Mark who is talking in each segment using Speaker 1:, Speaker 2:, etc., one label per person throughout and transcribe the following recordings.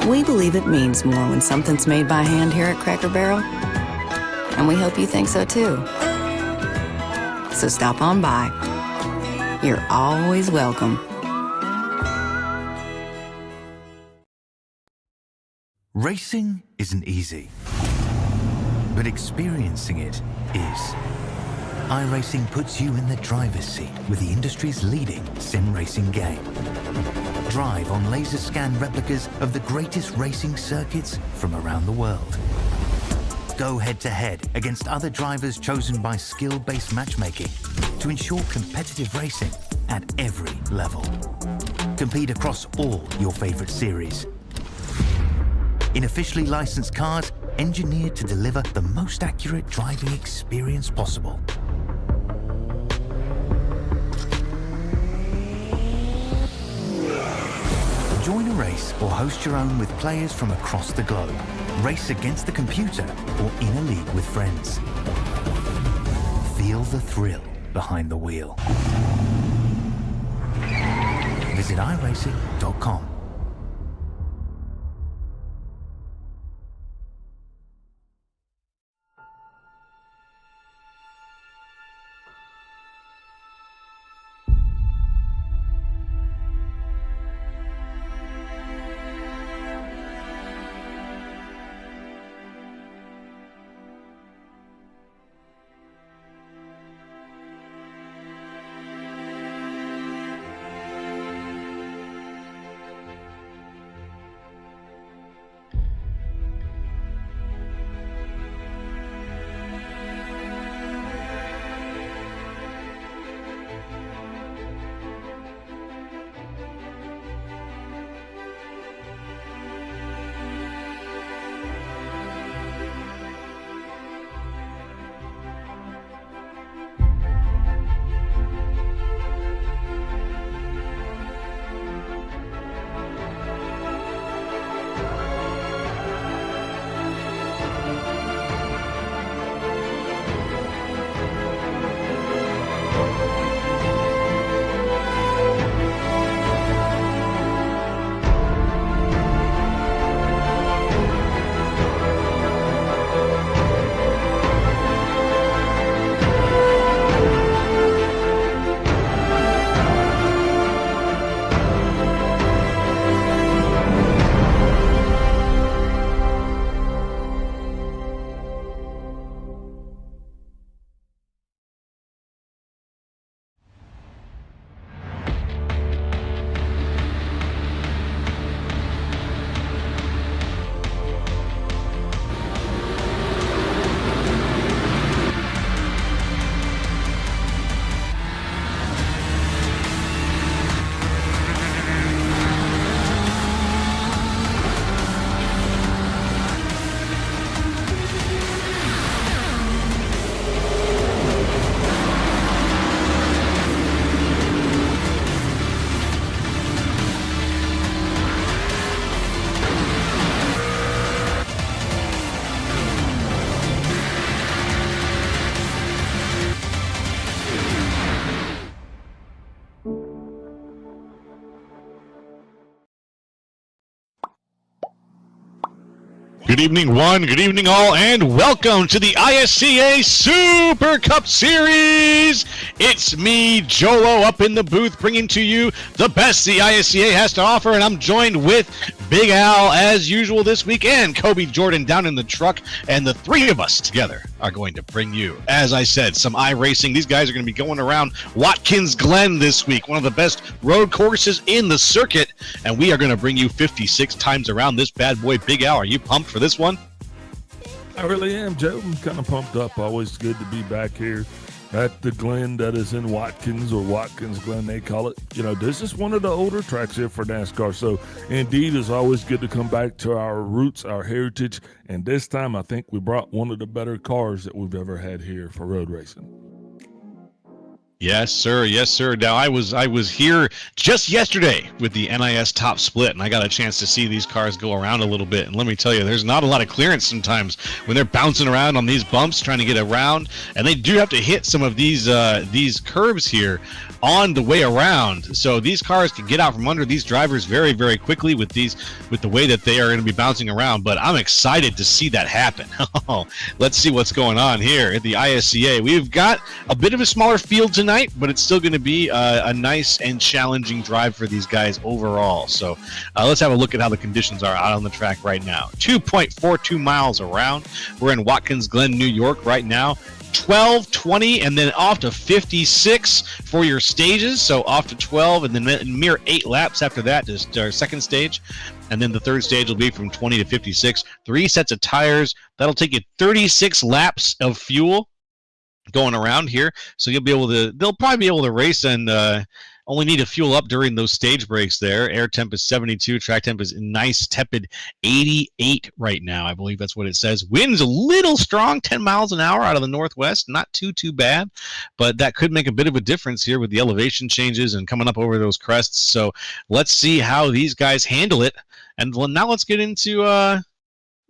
Speaker 1: We believe it means more when something's made by hand here at Cracker Barrel, and we hope you think so too. So stop on by. You're always welcome.
Speaker 2: Racing isn't easy, but experiencing it is. iRacing puts you in the driver's seat with the industry's leading sim racing game. Drive on laser scan replicas of the greatest racing circuits from around the world. Go head-to-head against other drivers chosen by skill-based matchmaking to ensure competitive racing at every level. Compete across all your favorite series. In officially licensed cars, engineered to deliver the most accurate driving experience possible. Join a race or host your own with players from across the globe. Race against the computer or in a league with friends. Feel the thrill behind the wheel. Visit iRacing.com.
Speaker 3: Good evening, one. Good evening, all, and welcome to the ISCA Super Cup Series. It's me, Jolo, up in the booth, bringing to you the best the ISCA has to offer, and I'm joined with Big Al, as usual this week, and Kobe Jordan down in the truck, and the three of us together are going to bring you, as I said, some iRacing. These guys are going to be going around Watkins Glen this week, one of the best road courses in the circuit, and we are going to bring you 56 times around this bad boy. Big Al, are you pumped for this one?
Speaker 4: I really am, Joe. I'm kind of pumped up. Always good to be back here at the Glen that is in Watkins, or Watkins Glen, they call it. You know, this is one of the older tracks here for NASCAR. So, indeed, it's always good to come back to our roots, our heritage. And this time, I think we brought one of the better cars that we've ever had here for road racing.
Speaker 3: Yes, sir. Yes, sir. Now I was here just yesterday with the NIS Top Split, and I got a chance to see these cars go around a little bit. And let me tell you, there's not a lot of clearance sometimes when they're bouncing around on these bumps trying to get around, and they do have to hit some of these curves here on the way around. So these cars can get out from under these drivers very, very quickly with the way that they are going to be bouncing around. But I'm excited to see that happen. Let's see what's going on here at the ISCA. We've got a bit of a smaller field tonight, but it's still going to be a nice and challenging drive for these guys overall. So let's have a look at how the conditions are out on the track right now. 2.42 miles around. We're in Watkins Glen, New York right now. 12, 20, and then off to 56 for your stages. So off to 12, and then mere 8 laps after that, just our second stage. And then the third stage will be from 20 to 56. 3 sets of tires. That'll take you 36 laps of fuel going around here. So you'll be able to, they'll probably be able to race and only need to fuel up during those stage breaks there. Air temp is 72. Track temp is nice, tepid 88 right now. I believe that's what it says. Wind's a little strong, 10 miles an hour out of the northwest. Not too bad, but that could make a bit of a difference here with the elevation changes and coming up over those crests. So let's see how these guys handle it. And well, now let's get into, what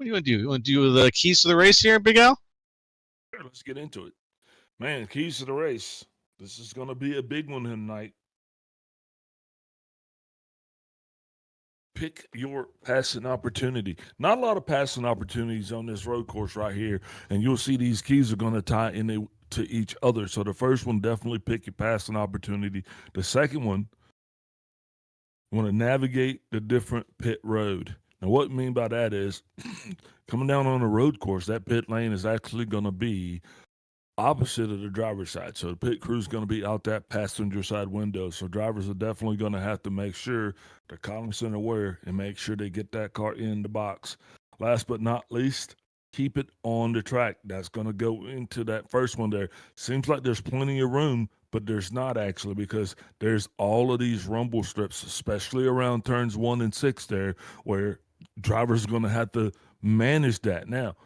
Speaker 3: do you want to do? You want to do the keys to the race here, Big Al?
Speaker 4: Sure, let's get into it. Man, keys to the race. This is going to be a big one tonight. Pick your passing opportunity. Not a lot of passing opportunities on this road course right here, and you'll see these keys are going to tie into each other. So the first one, definitely pick your passing opportunity. The second one, you want to navigate the different pit road. Now, what I mean by that is coming down on a road course, that pit lane is actually going to be opposite of the driver's side. So the pit crew is going to be out that passenger side window. So drivers are definitely going to have to make sure they're cognizant and aware and make sure they get that car in the box. Last but not least, keep it on the track. That's going to go into that first one there. Seems like there's plenty of room, but there's not actually, because there's all of these rumble strips, especially around turns 1 and 6 there, where drivers are going to have to manage that. Now,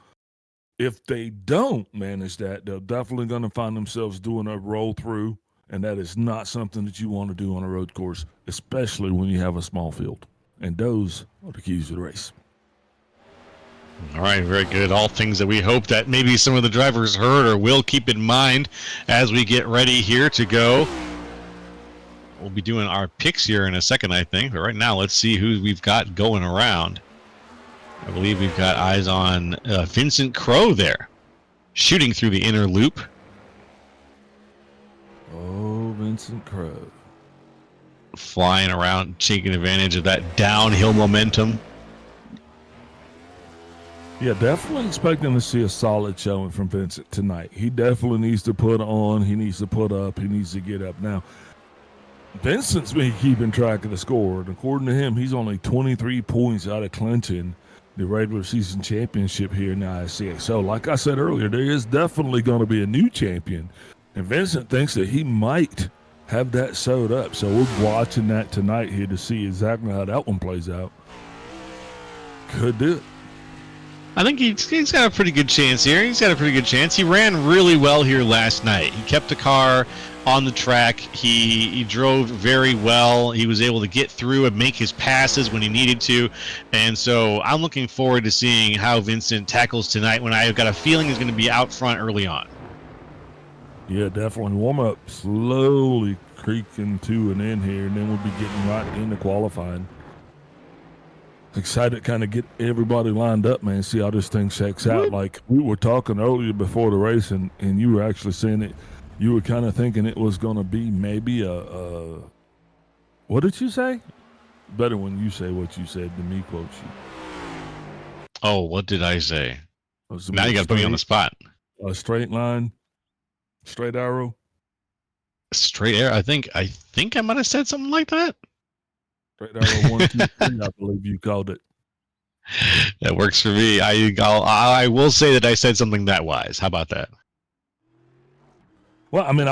Speaker 4: if they don't manage that, they're definitely going to find themselves doing a roll through, and that is not something that you want to do on a road course, especially when you have a small field. And those are the keys to the race.
Speaker 3: All right, very good. All things that we hope that maybe some of the drivers heard or will keep in mind as we get ready here to go. We'll be doing our picks here in a second, I think. But right now, let's see who we've got going around. I believe we've got eyes on Vincent Crowe there, shooting through the inner loop.
Speaker 4: Oh, Vincent Crowe.
Speaker 3: Flying around, taking advantage of that downhill momentum.
Speaker 4: Yeah, definitely expecting to see a solid showing from Vincent tonight. He definitely needs to put on, he needs to put up, he needs to get up. Now, Vincent's been keeping track of the score, and according to him, he's only 23 points out of clinching the regular season championship here in the ISCA. So, like I said earlier, there is definitely going to be a new champion, and Vincent thinks that he might have that sewed up. So we're watching that tonight here to see exactly how that one plays out. Could do it.
Speaker 3: I think he's got a pretty good chance here. He's got a pretty good chance. He ran really well here last night. He kept the car on the track. He drove very well. He was able to get through and make his passes when he needed to. And so I'm looking forward to seeing how Vincent tackles tonight, when I've got a feeling he's going to be out front early on.
Speaker 4: Yeah, definitely. Warm up slowly creaking to an end here, and then we'll be getting right into qualifying. Excited to kind of get everybody lined up, man, see how this thing shakes out. Like we were talking earlier before the race, and you were actually saying it. You were kind of thinking it was going to be maybe a what did you say? Better when you say what you said than me quote you.
Speaker 3: Oh, what did I say? Now you got to put me on the spot.
Speaker 4: A straight line, straight arrow.
Speaker 3: Straight arrow. I think I might have said something like that.
Speaker 4: Straight arrow 1, 2, 3, I believe you called it.
Speaker 3: That works for me. I will say that I said something that wise. How about that?
Speaker 4: Well, I mean,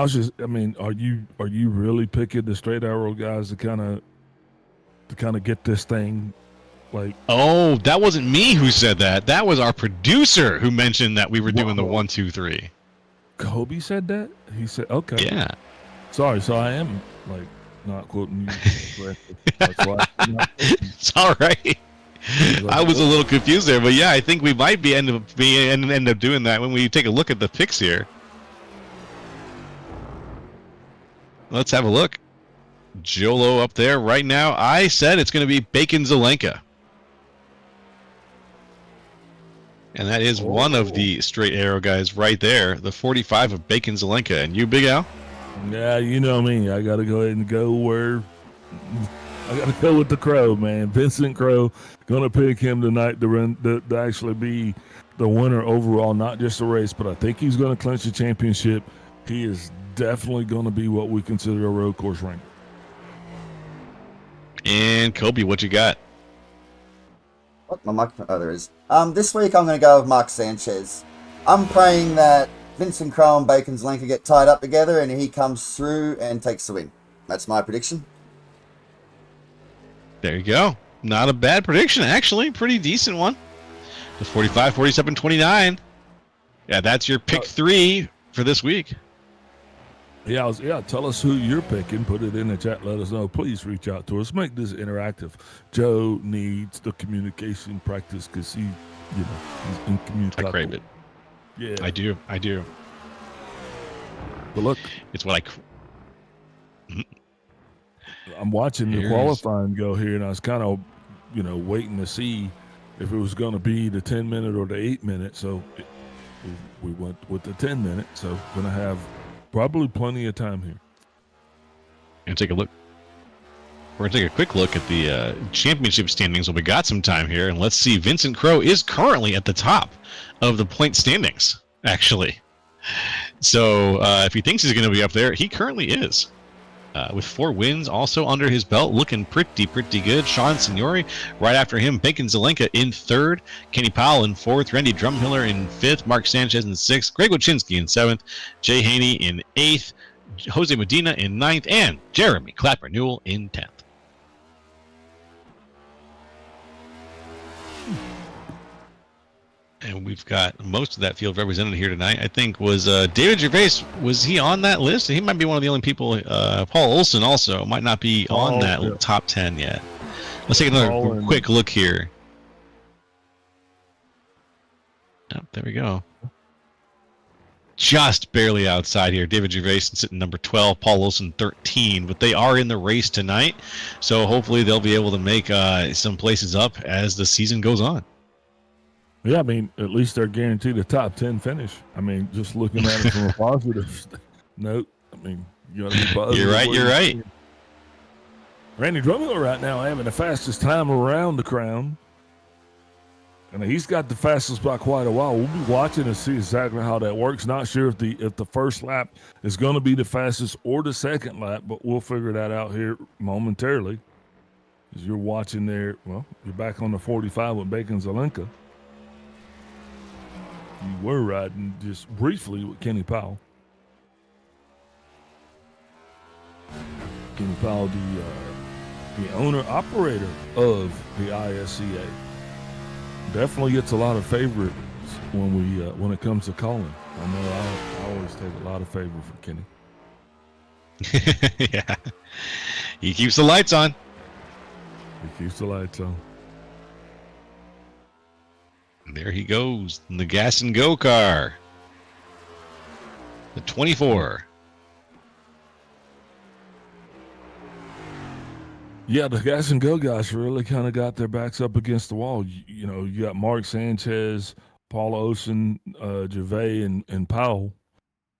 Speaker 4: are you really picking the straight arrow guys to kind of get this thing like?
Speaker 3: Oh, that wasn't me who said that. That was our producer who mentioned that we were doing the 1, 2, 3.
Speaker 4: Kobe said that? He said, okay.
Speaker 3: Yeah.
Speaker 4: Sorry, so I am like not quoting you correctly. That's why I'm not quoting you.
Speaker 3: It's all right. I was a little confused there, but yeah, I think we might end up doing that when we take a look at the picks here. Let's have a look. Jolo up there right now. I said it's going to be Bacon Zelenka. And that is one of the straight arrow guys right there, the 45 of Bacon Zelenka. And you, Big Al?
Speaker 4: Yeah, you know me. I got to go ahead and go where I got to go with the Crow, man. Vincent Crow, going to pick him tonight to actually be the winner overall, not just the race, but I think he's going to clinch the championship. He is definitely going to be what we consider a road course rank.
Speaker 3: And Kobe, what you got?
Speaker 5: What? My microphone? Oh, there is. This week I'm going to go with Mark Sanchez. I'm praying that Vincent Crow and Bacon Zelenka get tied up together and he comes through and takes the win. That's my prediction.
Speaker 3: There you go. Not a bad prediction, actually. Pretty decent one. The 45, 47, 29. Yeah, that's your pick 3 for this week.
Speaker 4: Yeah, tell us who you're picking. Put it in the chat. Let us know. Please reach out to us. Make this interactive. Joe needs the communication practice because he's incommunicado.
Speaker 3: I crave it.
Speaker 4: Yeah.
Speaker 3: I do.
Speaker 4: But look.
Speaker 3: It's what
Speaker 4: I'm watching the qualifying go here, and I was kind of, waiting to see if it was going to be the 10-minute or the 8-minute. So we went with the 10-minute. So going to have probably plenty of time here.
Speaker 3: And take a look. We're going to take a quick look at the championship standings. Well, we got some time here, and let's see. Vincent Crow is currently at the top of the point standings, actually. So if he thinks he's going to be up there, he currently is. With 4 wins also under his belt, looking pretty good. Sean Signori right after him. Bacon Zelenka in 3rd. Kenny Powell in 4th. Randy Drumhiller in 5th. Mark Sanchez in 6th. Greg Wachinski in 7th. Jay Haney in 8th. Jose Medina in 9th. And Jeremy Clapper Newell in 10th. And we've got most of that field represented here tonight. I think was David Gervais. Was he on that list? He might be one of the only people. Paul Olson also might not be on that top 10 yet. Let's take another quick look here. Oh, there we go. Just barely outside here. David Gervais sitting number 12. Paul Olson 13. But they are in the race tonight. So hopefully they'll be able to make some places up as the season goes on.
Speaker 4: Yeah, I mean, at least they're guaranteed a top 10 finish. I mean, just looking at it from a positive note, I mean, you got to be positive.
Speaker 3: You're right.
Speaker 4: Randy Drumhill right now having the fastest time around the crown. And he's got the fastest by quite a while. We'll be watching to see exactly how that works. Not sure if the first lap is going to be the fastest or the second lap, but we'll figure that out here momentarily. As you're watching there, well, you're back on the 45 with Bacon Zelenka. You were riding just briefly with Kenny Powell. Kenny Powell, the owner-operator of the ISCA. Definitely gets a lot of favorites when it comes to calling. I know I always take a lot of favor for Kenny.
Speaker 3: Yeah. He keeps the lights on.
Speaker 4: He keeps the lights on.
Speaker 3: There he goes in the gas and go car. The 24.
Speaker 4: Yeah, the gas and go guys really kind of got their backs up against the wall. You got Mark Sanchez, Paul Olson, Gervais, and Powell.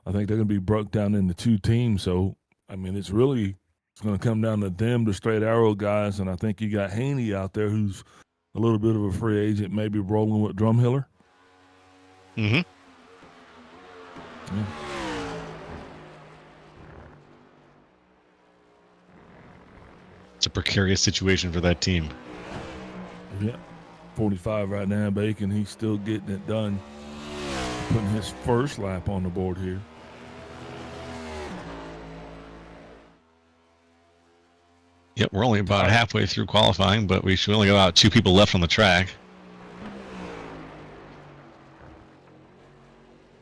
Speaker 4: I think they're going to be broke down into 2 teams. So, I mean, it's going to come down to them, the straight arrow guys. And I think you got Haney out there who's a little bit of a free agent, maybe rolling with Drumhiller.
Speaker 3: Mm-hmm.
Speaker 4: Yeah.
Speaker 3: It's a precarious situation for that team.
Speaker 4: Yeah. 45 right now, Bacon. He's still getting it done. Putting his first lap on the board here.
Speaker 3: Yep, we're only about halfway through qualifying, but we should only got about 2 people left on the track.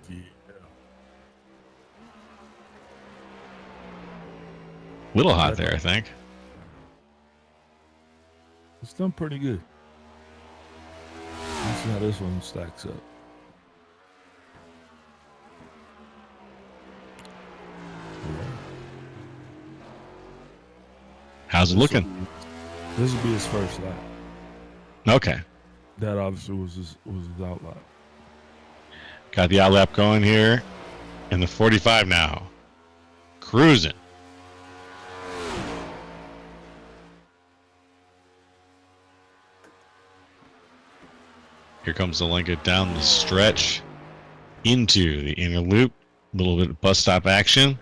Speaker 4: Yeah.
Speaker 3: Little hot there, I think.
Speaker 4: It's done pretty good. Let's see how this one stacks up.
Speaker 3: How's it looking?
Speaker 4: This will be his first lap.
Speaker 3: Okay.
Speaker 4: That obviously was his outlap.
Speaker 3: Got the outlap going here in the 45 now. Cruising. Here comes the Lenka down the stretch into the inner loop. A little bit of bus stop action.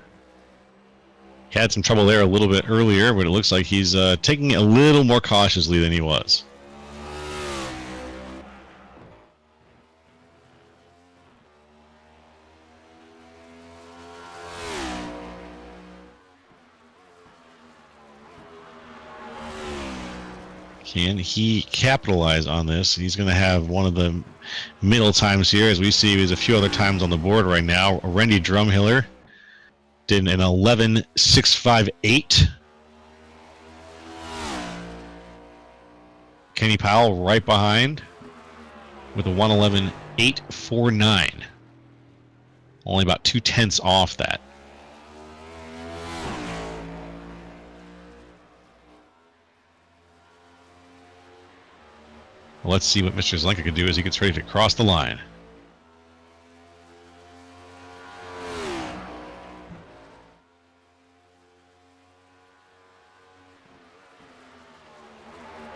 Speaker 3: He had some trouble there a little bit earlier, but it looks like he's taking it a little more cautiously than he was. Can he capitalize on this? He's going to have one of the middle times here, as we see there's a few other times on the board right now. Randy Drumhiller did an 11.658. Kenny Powell right behind with a 111.849. Only about 0.2 off that. Well, let's see what Mr. Zelenka can do as he gets ready to cross the line.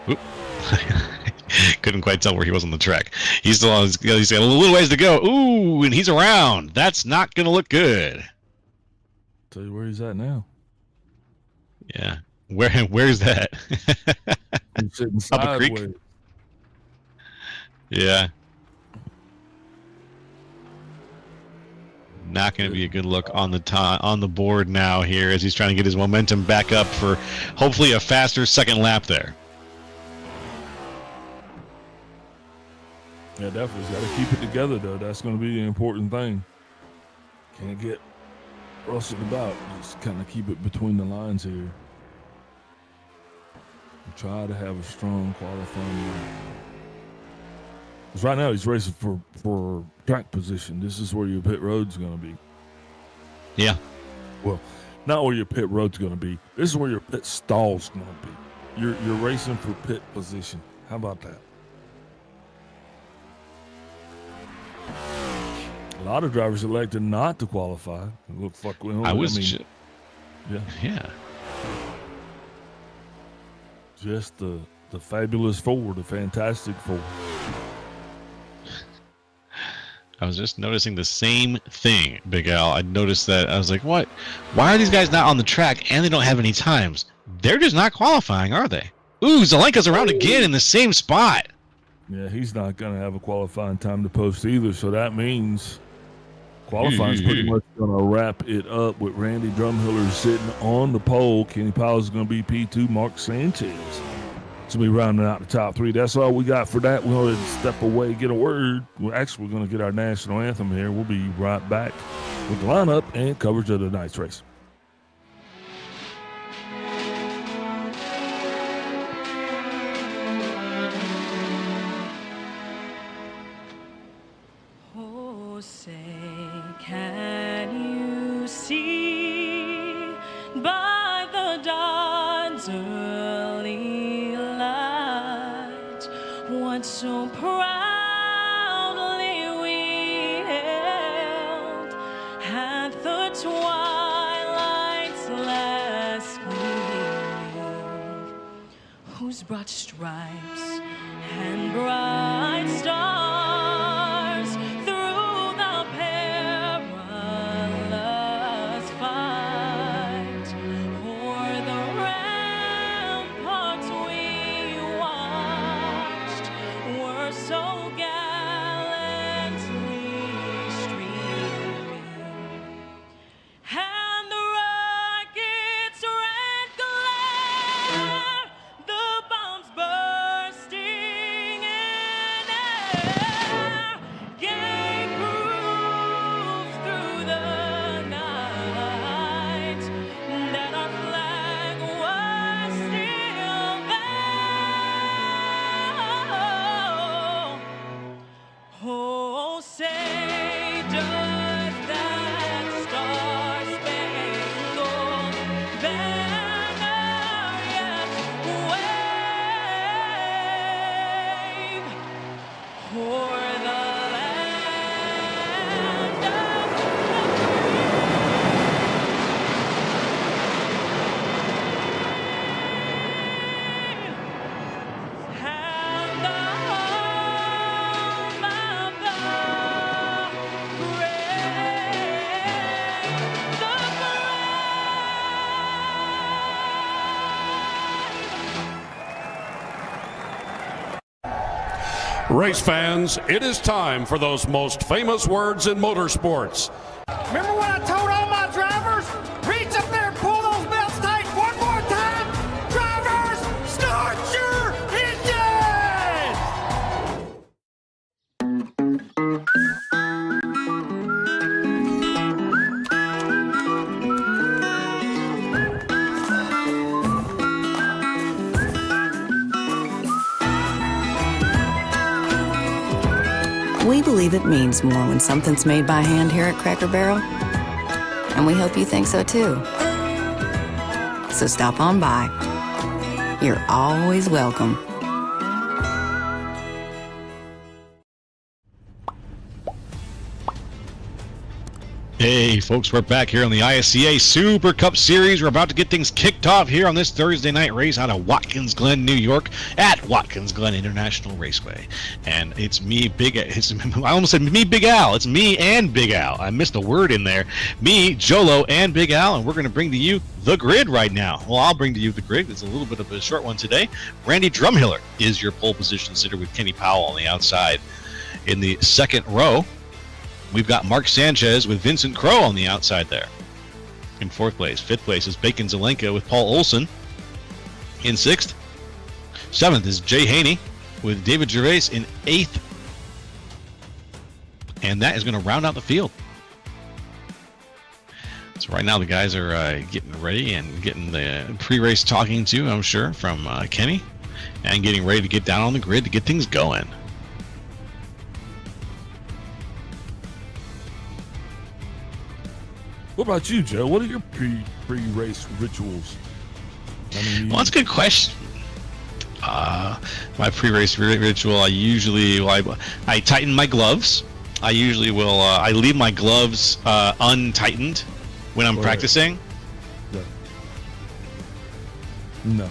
Speaker 3: Oop. Couldn't quite tell where he was on the track. He's still on his, he's got a little ways to go. Ooh, and he's around. That's not going to look good.
Speaker 4: Tell you where he's at now.
Speaker 3: Yeah. Where's that?
Speaker 4: He's sitting
Speaker 3: Up a creek?
Speaker 4: sideways.
Speaker 3: Yeah. Not going to be a good look on the board now here as he's trying to get his momentum back up for hopefully a faster second lap there.
Speaker 4: Yeah, definitely. He's got to keep it together, though. That's going to be the important thing. Can't get rustled about. Just kind of keep it between the lines here. And try to have a strong qualifying lap. Because right now he's racing for track position. This is where your pit road's going to be.
Speaker 3: Yeah.
Speaker 4: Well, not where your pit road's going to be. This is where your pit stall's going to be. You're racing for pit position. How about that? A lot of drivers elected not to qualify. Look, fuck,
Speaker 3: yeah.
Speaker 4: Just the fabulous four, the fantastic four.
Speaker 3: I was just noticing the same thing, Big Al. I noticed that. I was like, what? Why are these guys not on the track and they don't have any times? They're just not qualifying, are they? Ooh, Zelenka's around again in the same spot.
Speaker 4: Yeah, he's not going to have a qualifying time to post either, so that means qualifying's pretty much going to wrap it up with Randy Drumhiller sitting on the pole. Kenny Powell is going to be P2, Mark Sanchez to be rounding out the top three. That's all we got for that. We'll step away, get a word. We're actually going to get our national anthem here. We'll be right back with the lineup and coverage of the night's race.
Speaker 6: Oh, say, can you see by the dawn's early light what so proudly we hailed at the twilight's last gleaming, whose broad stripes and bright stars through the perilous fight o'er the ramparts we watched were so gallantly streaming, and the rocket's red glare, the bombs bursting in air,
Speaker 7: Race fans, it is time for those most famous words in motorsports.
Speaker 8: Remember what I told all my drivers? Reach up there and pull those belts tight one more time. Drivers, start your engines!
Speaker 1: We believe it means more when something's made by hand here at Cracker Barrel, and we hope you think so too. So stop on by. You're always welcome.
Speaker 3: Hey folks, we're back here on the ISCA Super Cup Series. We're about to get things kicked off here on this Thursday night race out of Watkins Glen, New York at Watkins Glen International Raceway. And it's me, I almost said me, Big Al. It's me and Big Al. I missed a word in there. Me, Jolo, and Big Al, and we're going to bring to you the grid right now. Well, I'll bring to you the grid. It's a little bit of a short one today. Randy Drumhiller is your pole position sitter with Kenny Powell on the outside. In the second row, we've got Mark Sanchez with Vincent Crowe on the outside there. In fourth place. Fifth place is Bacon Zelenka with Paul Olson. In sixth. Seventh is Jay Haney with David Gervais in eighth. And that is going to round out the field. So right now the guys are getting ready and getting the pre-race talking to, I'm sure, from Kenny. And getting ready to get down on the grid to get things going.
Speaker 4: What about you, Joe? What are your pre-race rituals?
Speaker 3: Well, that's a good question. My pre-race ritual, I tighten my gloves. I usually will, I leave my gloves untightened when I'm practicing.
Speaker 4: No,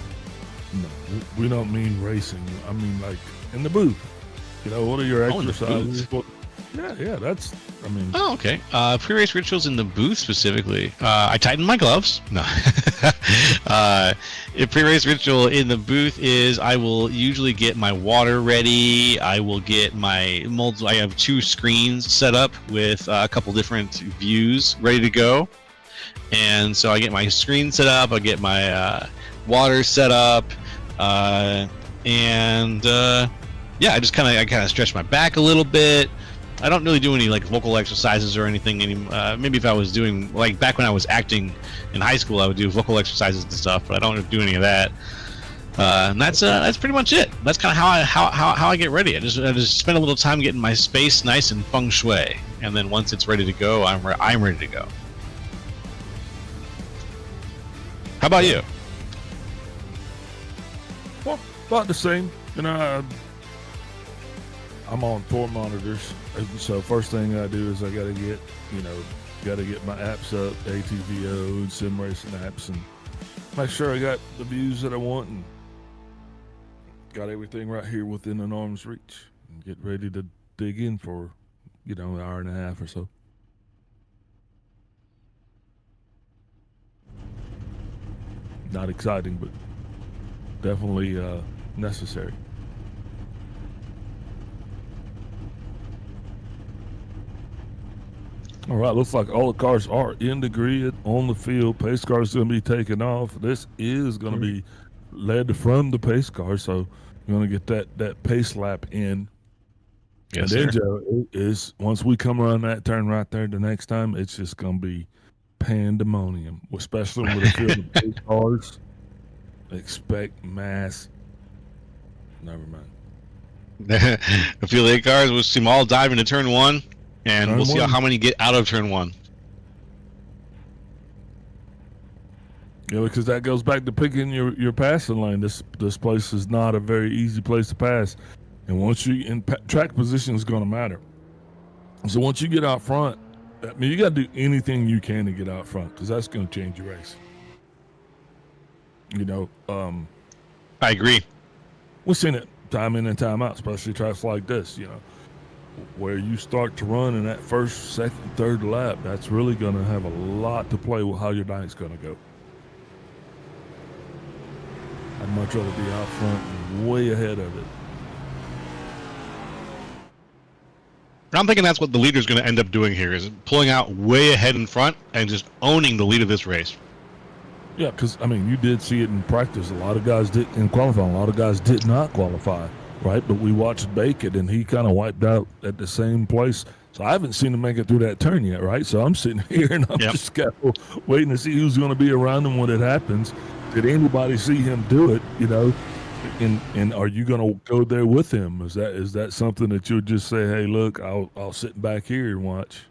Speaker 4: we don't mean racing. I mean like in the booth. You know, what are your exercises? Yeah, that's, I mean.
Speaker 3: Oh, okay. Pre-race rituals in the booth specifically. I tighten my gloves. No. A pre-race ritual in the booth is I will usually get my water ready. I will get my I have two screens set up with a couple different views ready to go. And so I get my screen set up. I get my water set up. Yeah, I just kind of stretch my back a little bit. I don't really do any like vocal exercises or anything anymore. Maybe if I was doing, like back when I was acting in high school, I would do vocal exercises and stuff, but I don't do any of that. And that's pretty much it. That's kind of how I get ready. I just spend a little time getting my space nice and feng shui, and then once it's ready to go, I'm ready to go. How about you?
Speaker 4: Well, about the same. You know, I'm on 4 monitors, so first thing I do is I gotta get my apps up, ATVO, sim racing apps, and make sure I got the views that I want and got everything right here within an arm's reach, and get ready to dig in for, an hour and a half or so. Not exciting, but definitely necessary. All right, looks like all the cars are in the grid, on the field. Pace car is going to be taking off. This is going to be led from the pace car, so you're going to get that pace lap in.
Speaker 3: Yes,
Speaker 4: and then,
Speaker 3: sir.
Speaker 4: Joe, is once we come around that turn right there the next time, it's just going to be pandemonium, especially with a field of pace cars. Expect mass. Never mind.
Speaker 3: A few late cars, we'll see them all dive into turn one. And we'll see how many get out of turn one.
Speaker 4: Yeah, because that goes back to picking your passing lane. This place is not a very easy place to pass. And once you in track position is going to matter. So once you get out front, I mean, you got to do anything you can to get out front because that's going to change your race.
Speaker 3: I agree.
Speaker 4: We've seen it time in and time out, especially tracks like this, where you start to run in that first, second, third lap. That's really going to have a lot to play with how your night's going to go. I'd much rather be out front and way ahead of it.
Speaker 3: I'm thinking that's what the leader's going to end up doing here, is pulling out way ahead in front and just owning the lead of this race.
Speaker 4: Yeah, because, I mean, you did see it in practice. A lot of guys did in qualifying. A lot of guys did not qualify, right? But we watched Bacon, and he kind of wiped out at the same place. So I haven't seen him make it through that turn yet, right? So I'm sitting here, and I'm just kind of waiting to see who's going to be around him when it happens. Did anybody see him do it, you know? And are you going to go there with him? Is that something that you'll just say, hey, look, I'll sit back here and watch?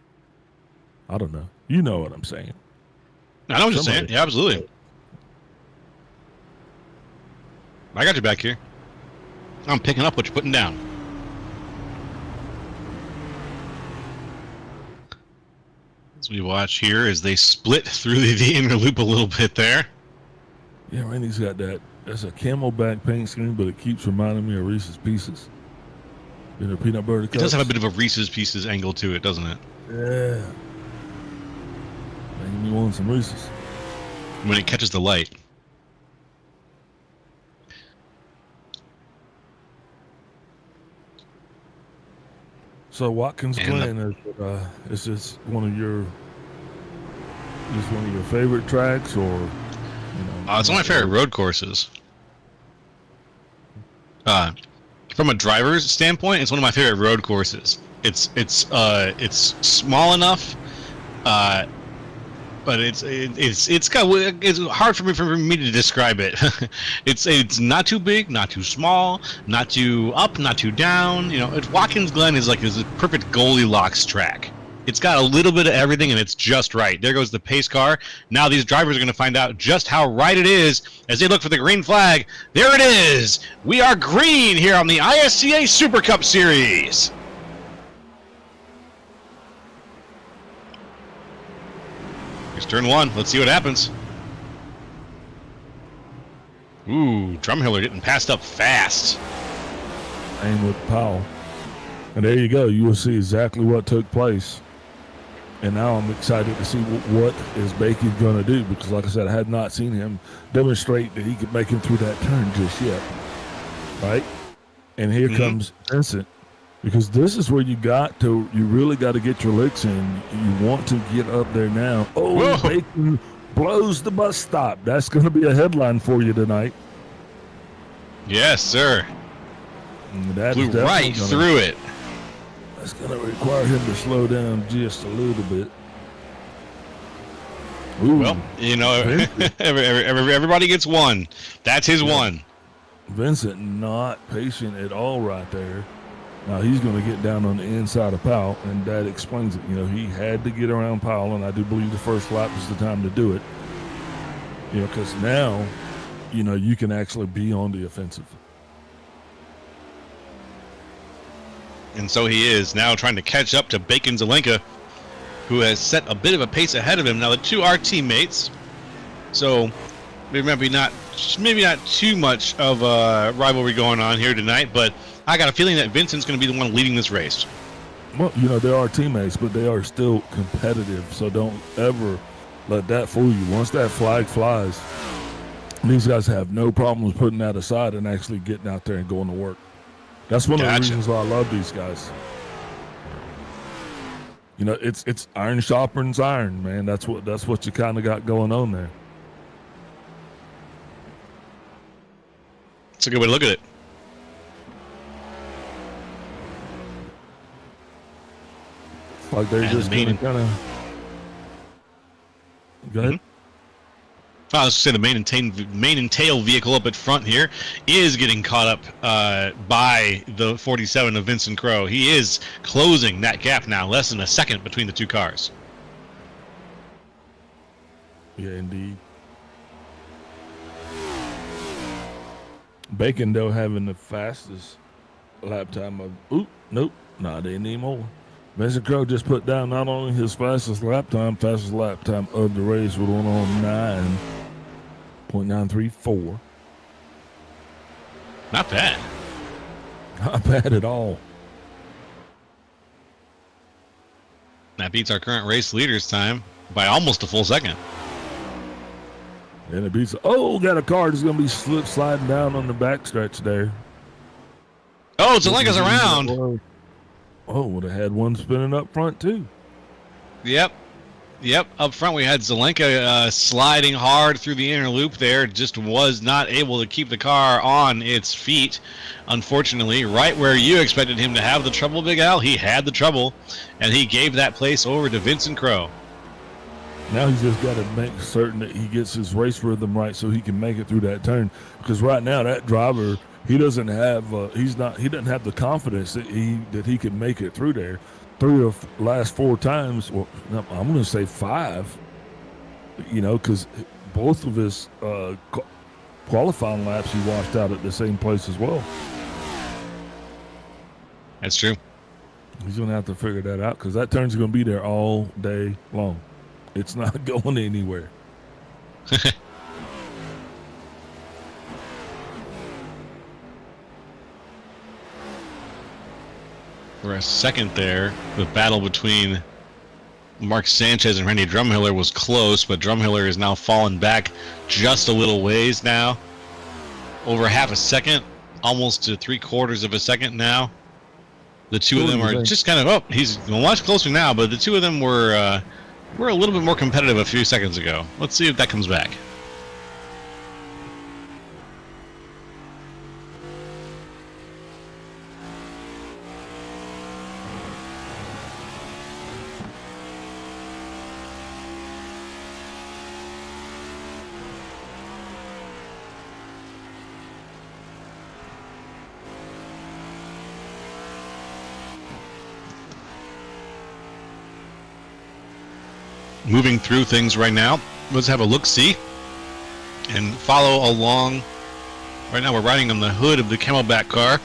Speaker 4: I don't know. You know what I'm saying.
Speaker 3: I know what you're saying. Yeah, absolutely. I got you back here. I'm picking up what you're putting down. As we watch here as they split through the inner loop a little bit there.
Speaker 4: Yeah, Randy's got that. That's a Camelback paint scheme, but it keeps reminding me of Reese's Pieces. You know, peanut butter cups.
Speaker 3: It does have a bit of a Reese's Pieces angle to it, doesn't it?
Speaker 4: Yeah. Making me want some Reese's.
Speaker 3: When it catches the light.
Speaker 4: So Watkins Glen is this one of your favorite tracks, or you know?
Speaker 3: It's one of my favorite road courses. From a driver's standpoint, it's one of my favorite road courses. It's small enough, but it's hard for me to describe it. it's not too big, not too small, not too up, not too down. You know, Watkins Glen is like this perfect Goldilocks track. It's got a little bit of everything, and it's just right. There goes the pace car. Now these drivers are going to find out just how right it is as they look for the green flag. There it is. We are green here on the ISCA Super Cup Series. Here's turn one. Let's see what happens. Ooh, Drumhiller getting passed up fast.
Speaker 4: Aim with Powell. And there you go. You will see exactly what took place. And now I'm excited to see what is Bacon going to do, because, like I said, I had not seen him demonstrate that he could make him through that turn just yet. Right? And here comes Vincent, because this is where you really got to get your licks in. You want to get up there now. Oh, whoa. Bacon blows the bus stop. That's going to be a headline for you tonight.
Speaker 3: Yes, sir. Flew right through it.
Speaker 4: That's going to require him to slow down just a little bit. Ooh,
Speaker 3: well, you know, everybody gets one. That's his one.
Speaker 4: Vincent not patient at all right there. Now he's going to get down on the inside of Powell, and that explains it. You know, he had to get around Powell, and I do believe the first lap is the time to do it. You know, because now, you know, you can actually be on the offensive.
Speaker 3: And so he is now trying to catch up to Bacon Zelenka, who has set a bit of a pace ahead of him. Now the two are teammates, so maybe not too much of a rivalry going on here tonight, but I got a feeling that Vincent's going to be the one leading this race.
Speaker 4: Well, you know, they are teammates, but they are still competitive, so don't ever let that fool you. Once that flag flies, these guys have no problems putting that aside and actually getting out there and going to work. That's one of the reasons why I love these guys. You know, it's iron sharpens iron, man. That's what you kind of got going on there.
Speaker 3: It's a good way to look at it.
Speaker 4: Like they're just kind of. Go ahead.
Speaker 3: I was going to say the main and tail vehicle up at front here is getting caught up by the 47 of Vincent Crowe. He is closing that gap now, less than a second between the two cars.
Speaker 4: Yeah, indeed. Bacon, though, having the fastest lap time of... Nope, not anymore. Vincent Crowe just put down not only his fastest lap time of the race with 1:09.934.
Speaker 3: Not bad.
Speaker 4: Not bad at all.
Speaker 3: That beats our current race leader's time by almost a full second.
Speaker 4: And it beats... Oh, got a car that's going to be sliding down on the backstretch there.
Speaker 3: Oh, Zelenka's around.
Speaker 4: Oh, would have had one spinning up front too.
Speaker 3: Yep. Yep, up front we had Zelenka sliding hard through the inner loop there, just was not able to keep the car on its feet. Unfortunately, right where you expected him to have the trouble, Big Al, he had the trouble, and he gave that place over to Vincent Crowe.
Speaker 4: Now he's just got to make certain that he gets his race rhythm right so he can make it through that turn. Because right now that driver, he doesn't have he doesn't have the confidence that he can make it through there. 3 of last 4 times, well, I'm going to say 5, because both of his qualifying laps he washed out at the same place as well.
Speaker 3: That's true.
Speaker 4: He's going to have to figure that out because that turn's going to be there all day long. It's not going anywhere.
Speaker 3: For a second there, the battle between Mark Sanchez and Randy Drumhiller was close, but Drumhiller is now fallen back just a little ways now. Over half a second, almost to 3/4 of a second now. The two of them are just kind of, he's much closer now, but the two of them were a little bit more competitive a few seconds ago. Let's see if that comes back. Moving through things right now. Let's have a look-see and follow along. Right now we're riding on the hood of the Camelback car.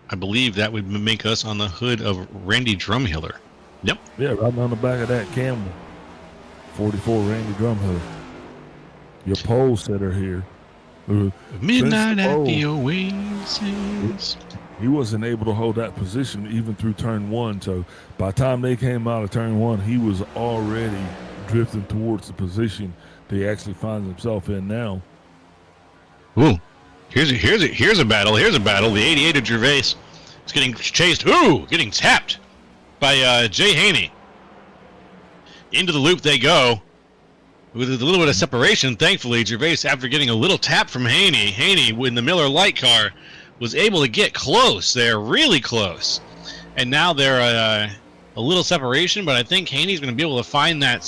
Speaker 3: I believe that would make us on the hood of Randy Drumhiller. Yep.
Speaker 4: Yeah, right on the back of that Camel. 44 Randy Drumhiller. Your pole setter here.
Speaker 3: Midnight at the Oasis.
Speaker 4: He wasn't able to hold that position even through turn 1. So by the time they came out of turn 1, he was already drifting towards the position that he actually finds himself in now.
Speaker 3: Ooh, here's a battle. Here's a battle. The 88 of Gervais is getting chased. Ooh, getting tapped by Jay Haney. Into the loop they go. With a little bit of separation, thankfully, Gervais, after getting a little tap from Haney in the Miller Lite car, was able to get close. They're really close. And now they're a little separation, but I think Haney's going to be able to find that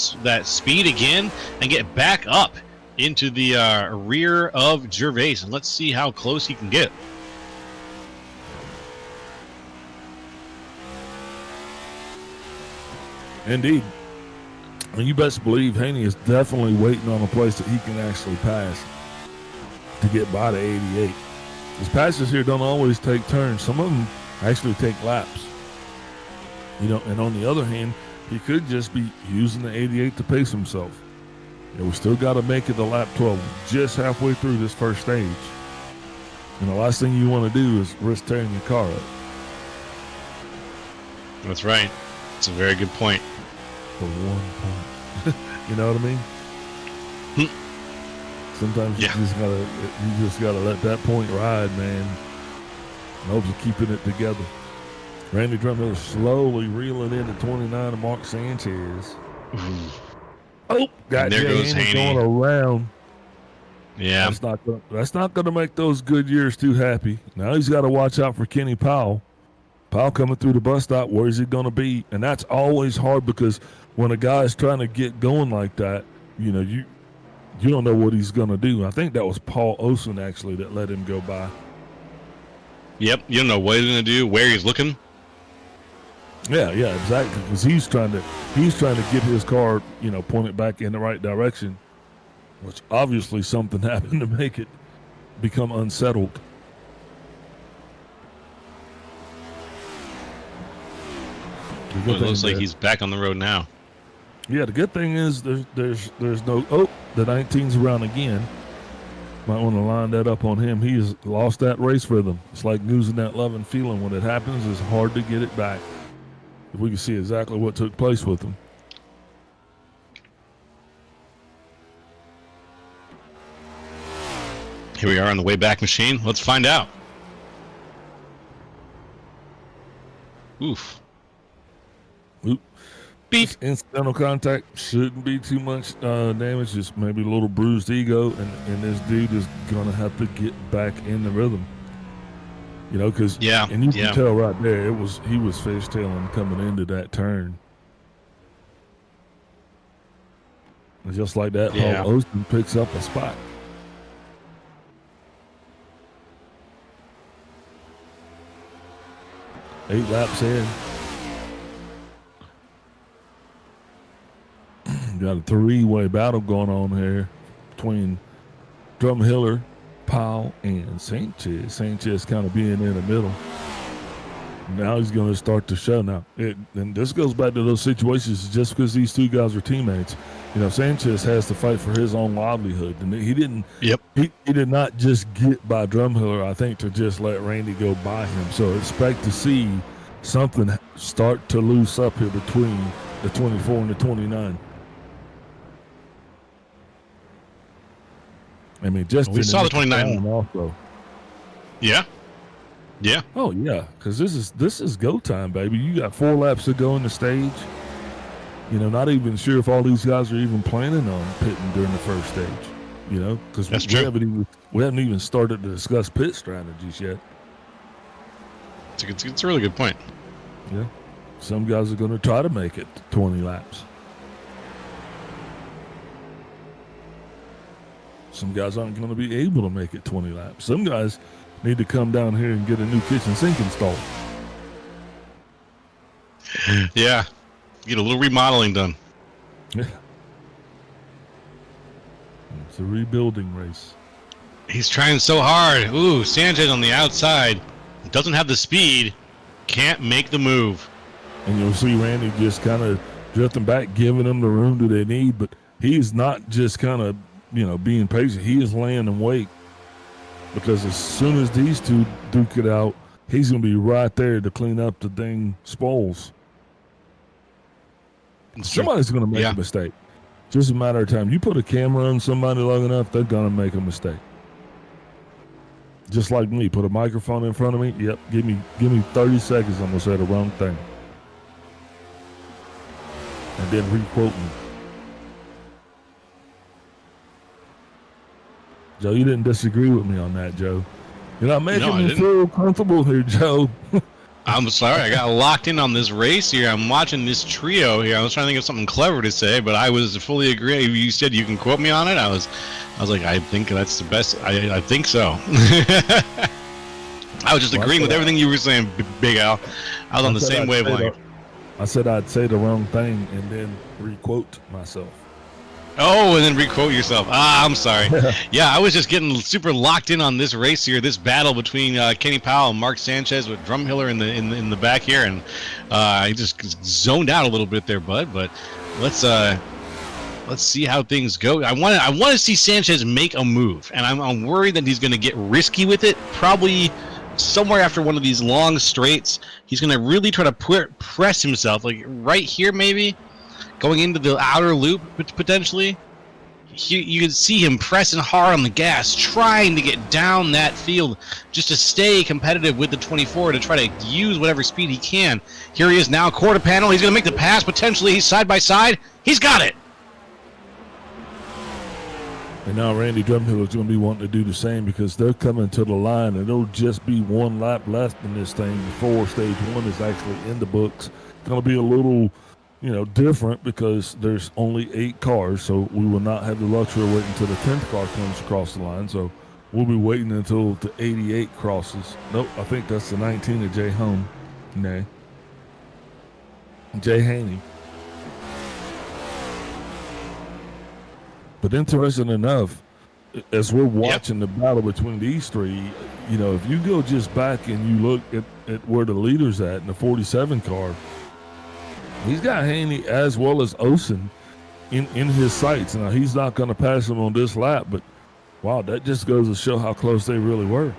Speaker 3: speed again and get back up into the rear of Gervais. And let's see how close he can get.
Speaker 4: Indeed. And you best believe Haney is definitely waiting on a place that he can actually pass to get by the 88. His passes here don't always take turns. Some of them actually take laps. And on the other hand, he could just be using the 88 to pace himself. We still got to make it to lap 12, just halfway through this first stage. And the last thing you want to do is risk tearing your car up.
Speaker 3: That's right. It's a very good point.
Speaker 4: For 1 point. You know what I mean? Sometimes you just gotta let that point ride, man. And hopes of keeping it together. Randy Drumhiller slowly reeling into 29 of Mark Sanchez. Oh, got
Speaker 3: there goes
Speaker 4: Haney
Speaker 3: Haney
Speaker 4: going around.
Speaker 3: Yeah,
Speaker 4: that's not gonna make those good years too happy. Now he's got to watch out for Kenny Powell. Powell coming through the bus stop. Where is he gonna be? And that's always hard because when a guy's trying to get going like that, you don't know what he's going to do. I think that was Paul Olsen, actually, that let him go by.
Speaker 3: Yep, you don't know what he's going to do, where he's looking.
Speaker 4: Yeah, exactly. Because he's trying to get his car, pointed back in the right direction, which obviously something happened to make it become unsettled.
Speaker 3: It looks like he's back on the road now.
Speaker 4: Yeah, the good thing is there's no. Oh, the 19's around again. Might want to line that up on him. He has lost that race rhythm. It's like losing that love and feeling. When it happens, it's hard to get it back. If we can see exactly what took place with him.
Speaker 3: Here we are on the way back machine. Let's find out. Oof.
Speaker 4: Oop.
Speaker 3: Beep.
Speaker 4: Just incidental contact shouldn't be too much damage. Just maybe a little bruised ego, and this dude is gonna have to get back in the rhythm. You know, because and you can tell right there, he was fishtailing coming into that turn. And just like that, Paul Austin picks up a spot. Eight laps in. Got a three-way battle going on here between Drumhiller, Powell, and Sanchez. Sanchez kind of being in the middle. Now he's going to start to show. Now, and this goes back to those situations. Just because these two guys are teammates, you know, Sanchez has to fight for his own livelihood, and he didn't. Yep. He did not just get by Drumhiller, I think, to just let Randy go by him. So expect to see something start to loose up here between the 24 and the 29. I mean, just
Speaker 3: we saw the 29
Speaker 4: also.
Speaker 3: Yeah. Yeah.
Speaker 4: Oh yeah, because this is go time, baby. You got 4 laps to go in the stage. You know, not even sure if all these guys are even planning on pitting during the first stage. You know, because we haven't even started to discuss pit strategies yet.
Speaker 3: It's a really good point.
Speaker 4: Yeah, some guys are going to try to make it 20 laps. Some guys aren't going to be able to make it 20 laps. Some guys need to come down here and get a new kitchen sink installed.
Speaker 3: Yeah. Get a little remodeling done.
Speaker 4: Yeah. It's a rebuilding race.
Speaker 3: He's trying so hard. Ooh, Sanchez on the outside. Doesn't have the speed. Can't make the move.
Speaker 4: And you'll see Randy just kind of drifting back, giving them the room that they need. But he's not just kind of, you know, being patient. He is laying in wait. Because as soon as these two duke it out, he's going to be right there to clean up the dang spoils. Somebody's going to make a mistake. Just a matter of time. You put a camera on somebody long enough, they're going to make a mistake. Just like me. Put a microphone in front of me. Yep. Give me 30 seconds. I'm going to say the wrong thing. And then re-quote me. Joe, you didn't disagree with me on that, Joe. You're not making me feel comfortable here, Joe.
Speaker 3: I'm sorry. I got locked in on this race here. I'm watching this trio here. I was trying to think of something clever to say, but I was fully agree. You said you can quote me on it. I was like, I think that's the best. I think so. I was just agreeing with everything you were saying, Big Al. I was on the same wavelength.
Speaker 4: I said I'd say the wrong thing and then re-quote myself.
Speaker 3: Oh, and then re-quote yourself. I'm sorry. Yeah, I was just getting super locked in on this race here, this battle between Kenny Powell and Mark Sanchez with Drumhiller in the back here, and I just zoned out a little bit there, bud. But let's see how things go. I want to see Sanchez make a move, and I'm worried that he's going to get risky with it. Probably somewhere after one of these long straights, he's going to really try to press himself, like right here maybe. Going into the outer loop, potentially, you can see him pressing hard on the gas, trying to get down that field just to stay competitive with the 24 to try to use whatever speed he can. Here he is now, quarter panel. He's going to make the pass. Potentially, he's side by side. He's got it.
Speaker 4: And now Randy Drumhill is going to be wanting to do the same because they're coming to the line, and it'll just be one lap left in this thing before stage one is actually in the books. It's going to be a little, different because there's only 8 cars, so we will not have the luxury of waiting until the 10th car comes across the line. So we'll be waiting until the 88 crosses. Nope, I think that's the 19 of Jay Home. Nay. Jay Haney. But interesting enough, as we're watching the battle between these three, if you go just back and you look at where the leader's at in the 47 car, he's got Haney as well as Olsen in his sights. Now, he's not going to pass him on this lap, but, wow, that just goes to show how close they really were.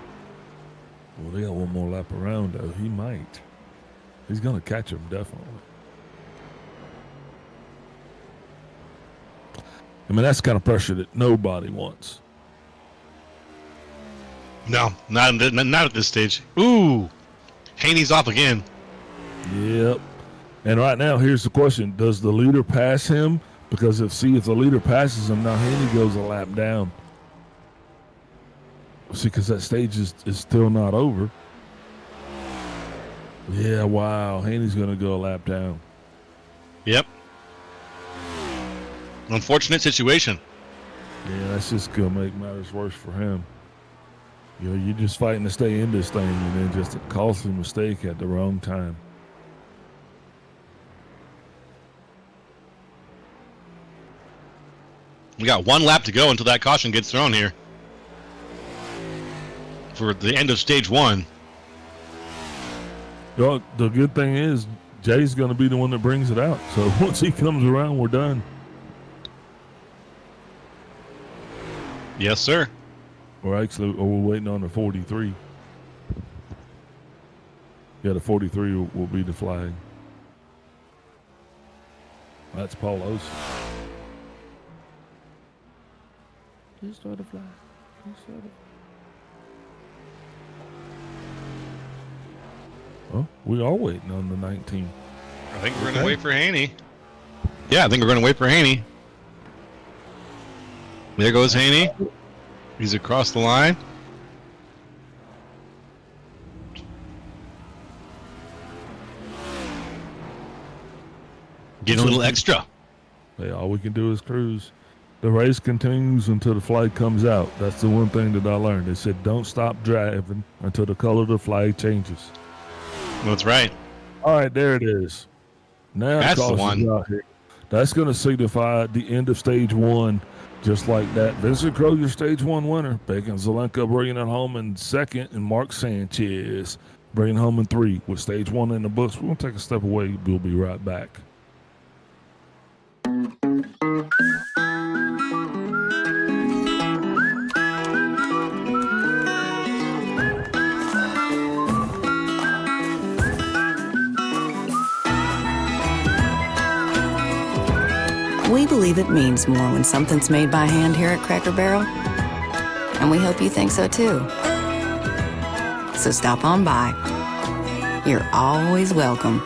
Speaker 4: Well, they got one more lap around, though. He might. He's going to catch him, definitely. I mean, that's the kind of pressure that nobody wants.
Speaker 3: No, not at this stage. Ooh, Haney's off again.
Speaker 4: Yep. And right now, here's the question: does the leader pass him? Because if the leader passes him, now Haney goes a lap down. See, because that stage is still not over. Yeah, wow. Haney's going to go a lap down.
Speaker 3: Yep. Unfortunate situation.
Speaker 4: Yeah, that's just going to make matters worse for him. You know, you're just fighting to stay in this thing, and then just a costly mistake at the wrong time.
Speaker 3: We got 1 lap to go until that caution gets thrown here for the end of stage 1.
Speaker 4: Well, the good thing is Jay's going to be the one that brings it out. So once he comes around, we're done.
Speaker 3: Yes, sir.
Speaker 4: We're waiting on the 43. Yeah, the 43 will be the flag. That's Paul Olsen. Just start the flag. Oh, we are waiting on the 19.
Speaker 3: I think we're going to wait for Haney. Yeah, I think we're going to wait for Haney. There goes Haney. He's across the line. Getting a little extra.
Speaker 4: Hey, all we can do is cruise. The race continues until the flag comes out. That's the one thing that I learned. They said don't stop driving until the color of the flag changes.
Speaker 3: That's right.
Speaker 4: All right, there it is. Now
Speaker 3: That's the one.
Speaker 4: out here. That's going to signify the end of stage 1, just like that. Vincent Crowe, your stage 1 winner. Bacon Zelenka bringing it home in 2nd, and Mark Sanchez bringing it home in 3 with stage 1 in the books. We're going to take a step away. We'll be right back.
Speaker 1: We believe it means more when something's made by hand here at Cracker Barrel, and we hope you think so too. So stop on by. You're always welcome.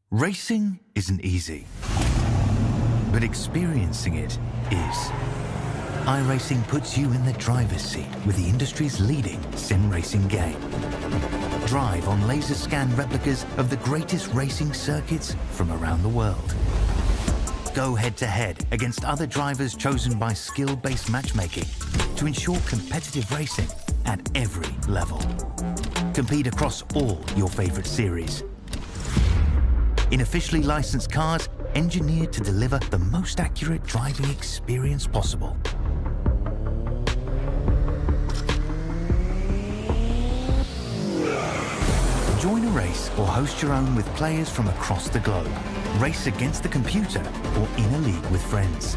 Speaker 2: Racing isn't easy, but experiencing it is. iRacing puts you in the driver's seat with the industry's leading sim racing game. Drive on laser scan replicas of the greatest racing circuits from around the world. Go head to head against other drivers chosen by skill-based matchmaking to ensure competitive racing at every level. Compete across all your favorite series. In officially licensed cars, engineered to deliver the most accurate driving experience possible. Join a race or host your own with players from across the globe. Race against the computer or in a league with friends.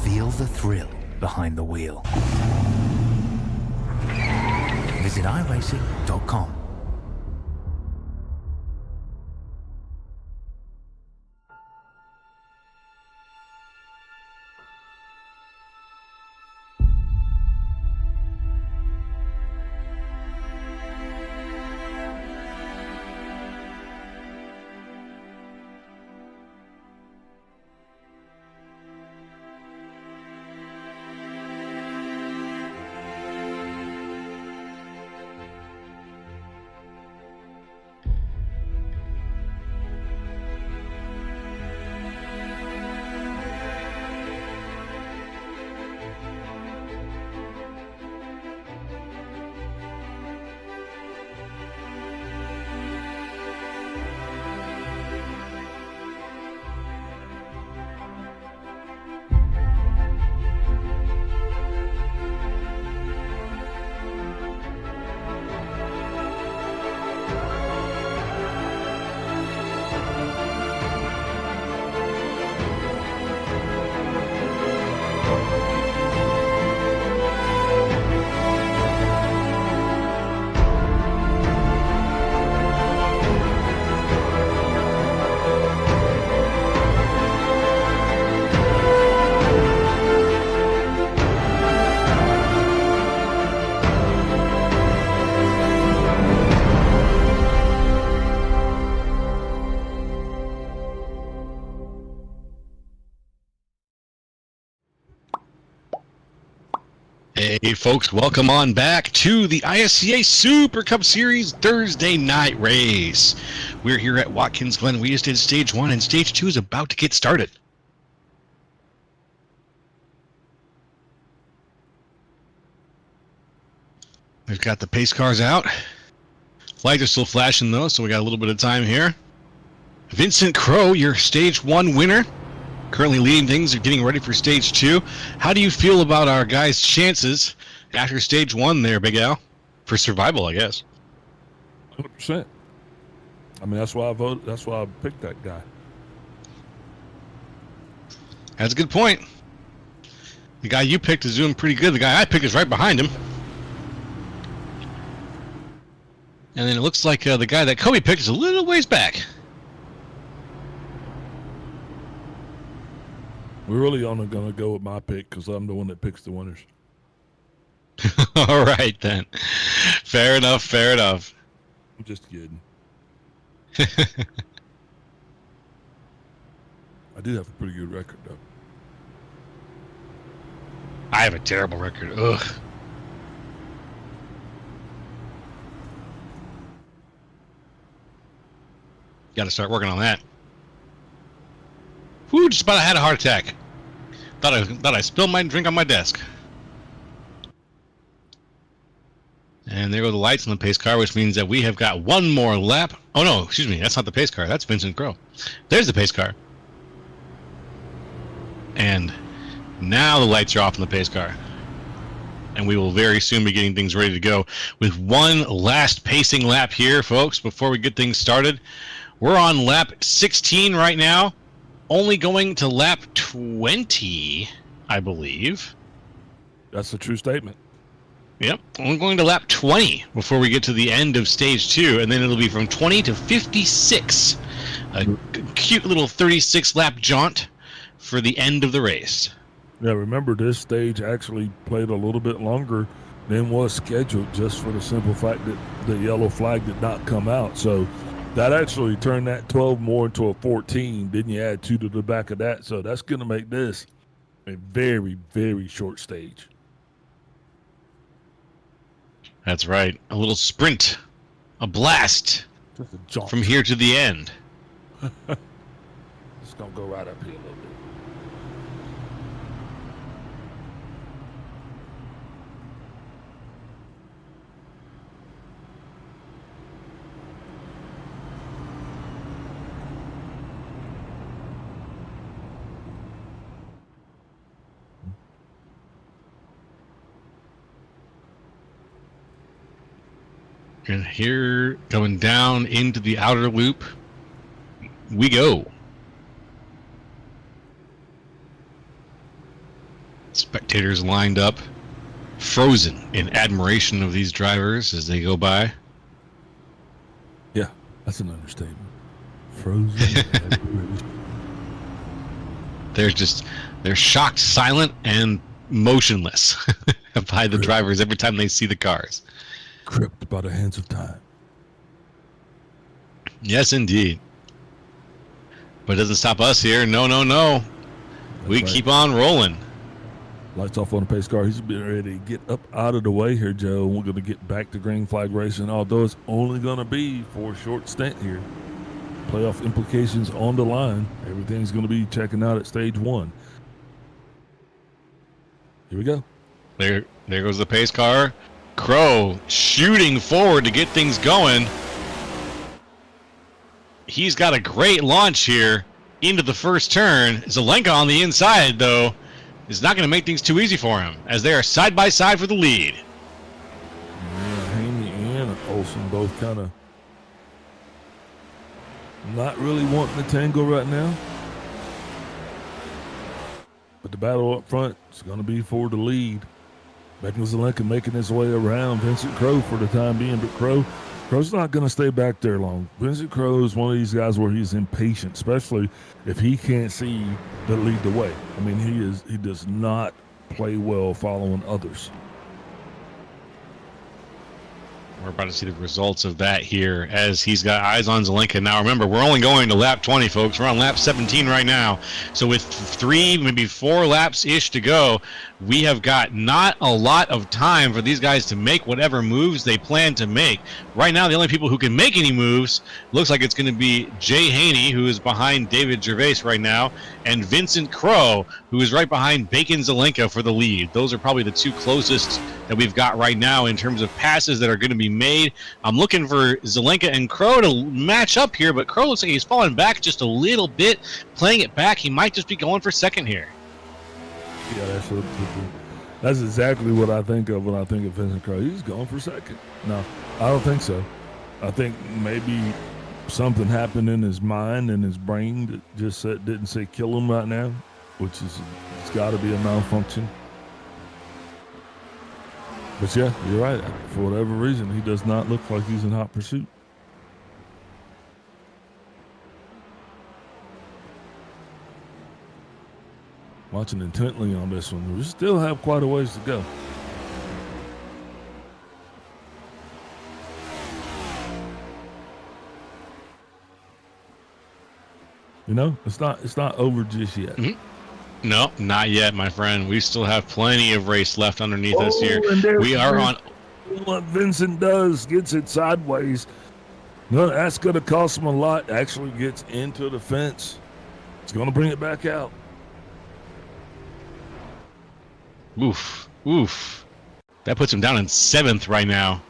Speaker 2: Feel the thrill behind the wheel. Visit iRacing.com.
Speaker 3: Hey, folks, welcome on back to the ISCA Super Cup Series Thursday night race. We're here at Watkins Glen. We just did Stage 1, and Stage 2 is about to get started. We've got the pace cars out. Lights are still flashing, though, so we got a little bit of time here. Vincent Crow, your Stage 1 winner, currently leading things. They're getting ready for Stage 2. How do you feel about our guys' chances after Stage 1 there, Big Al? For survival, I guess.
Speaker 4: 100%. I mean, that's why I voted. That's why I picked that guy.
Speaker 3: That's a good point. The guy you picked is doing pretty good. The guy I picked is right behind him. And then it looks like the guy that Kobe picked is a little ways back.
Speaker 4: We're really only going to go with my pick because I'm the one that picks the winners.
Speaker 3: All right, then. Fair enough, fair enough.
Speaker 4: I'm just kidding. I do have a pretty good record, though.
Speaker 3: I have a terrible record. Ugh. Got to start working on that. Whew, just about had a heart attack. Thought I spilled my drink on my desk. And there go the lights on the pace car, which means that we have got one more lap. Oh no, excuse me, that's not the pace car. That's Vincent Crow. There's the pace car. And now the lights are off on the pace car. And we will very soon be getting things ready to go with one last pacing lap here, folks, before we get things started. We're on lap 16 right now. Only going to lap 20, I believe.
Speaker 4: That's a true statement.
Speaker 3: Yep, we're going to lap 20 before we get to the end of Stage 2, and then it'll be from 20 to 56. A cute little 36-lap jaunt for the end of the race.
Speaker 4: Yeah, remember this stage actually played a little bit longer than was scheduled just for the simple fact that the yellow flag did not come out. So that actually turned that 12 more into a 14. Then you add 2 to the back of that. So that's going to make this a very, very short stage.
Speaker 3: That's right. A little sprint. A blast.
Speaker 4: Just a jaunt.
Speaker 3: From here to the end.
Speaker 4: It's going to go right up here a little bit.
Speaker 3: And here, going down into the outer loop, we go. Spectators lined up, frozen in admiration of these drivers as they go by.
Speaker 4: Yeah, that's an understatement. Frozen.
Speaker 3: They're shocked, silent, and motionless by the drivers every time they see the cars.
Speaker 4: Gripped by the hands of time.
Speaker 3: Yes, indeed. But it doesn't stop us here. No. We
Speaker 4: right.
Speaker 3: keep on rolling.
Speaker 4: Lights off on the pace car. He's been ready to get up out of the way here, Joe. We're going to get back to green flag racing, although it's only going to be for a short stint here. Playoff implications on the line. Everything's going to be checking out at Stage 1. Here we go.
Speaker 3: There goes the pace car. Crow shooting forward to get things going. He's got a great launch here into the first turn. Zelenka on the inside, though, is not going to make things too easy for him, as they are side by side for the lead.
Speaker 4: Yeah, Haney and Olsen both kind of not really wanting to tangle right now. But the battle up front is going to be for the lead. Watkins Glen making his way around Vincent Crow for the time being, but Crow's not going to stay back there long. Vincent Crow is one of these guys where he's impatient, especially if he can't see the lead the way. I mean, he does not play well following others.
Speaker 3: we're about to see the results of that here as he's got eyes on Zelenka. Now remember, we're only going to lap 20, folks. We're on lap 17 right now. So with 3, maybe 4 laps-ish to go, we have got not a lot of time for these guys to make whatever moves they plan to make. Right now, the only people who can make any moves looks like it's going to be Jay Haney, who is behind David Gervais right now, and Vincent Crow, who is right behind Bacon Zelenka for the lead. Those are probably the 2 closest that we've got right now in terms of passes that are going to be made. I'm looking for Zelenka and Crow to match up here, but Crow looks like he's falling back just a little bit, playing it back. He might just be going for second here.
Speaker 4: Yeah, that's exactly what I think of when I think of Vincent Crow. He's going for second. No, I don't think so. I think maybe something happened in his mind and his brain that just didn't say kill him right now, which is, it's got to be a malfunction. But yeah, you're right. For whatever reason, he does not look like he's in hot pursuit. Watching intently on this one, we still have quite a ways to go. You know, it's not over just yet.
Speaker 3: Mm-hmm. No, not yet, my friend. We still have plenty of race left underneath us here. We are on.
Speaker 4: What Vincent does, gets it sideways. No, that's going to cost him a lot. Actually gets into the fence. It's going to bring it back out.
Speaker 3: Oof, oof. That puts him down in 7th right now.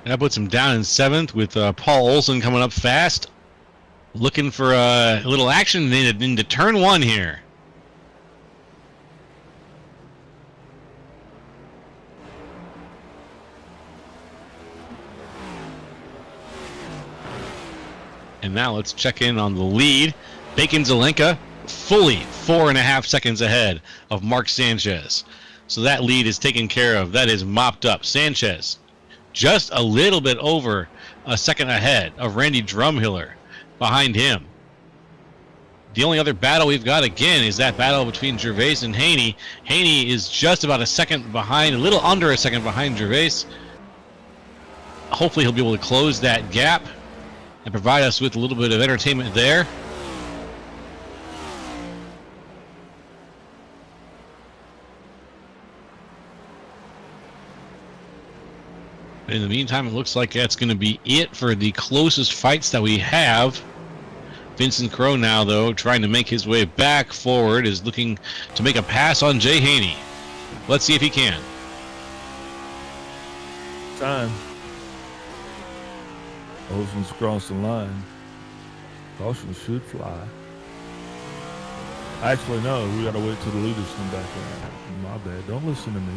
Speaker 3: That puts him down in 7th with Paul Olsen coming up fast. Looking for a little action into turn 1 here. And now let's check in on the lead. Bacon Zelenka fully 4.5 seconds ahead of Mark Sanchez. So that lead is taken care of. That is mopped up. Sanchez just a little bit over a second ahead of Randy Drumhiller behind him. The only other battle we've got again is that battle between Gervais and Haney. Haney is just about a second behind, a little under a second behind Gervais. Hopefully he'll be able to close that gap and provide us with a little bit of entertainment there. In the meantime, it looks like that's going to be it for the closest fights that we have. Vincent Crow now, though, trying to make his way back forward, is looking to make a pass on Jay Haney. Let's see if he can.
Speaker 4: Time. Olsen's across the line. Caution should fly. Actually, no, we got to wait till the leaders come back around. My bad. Don't listen to me.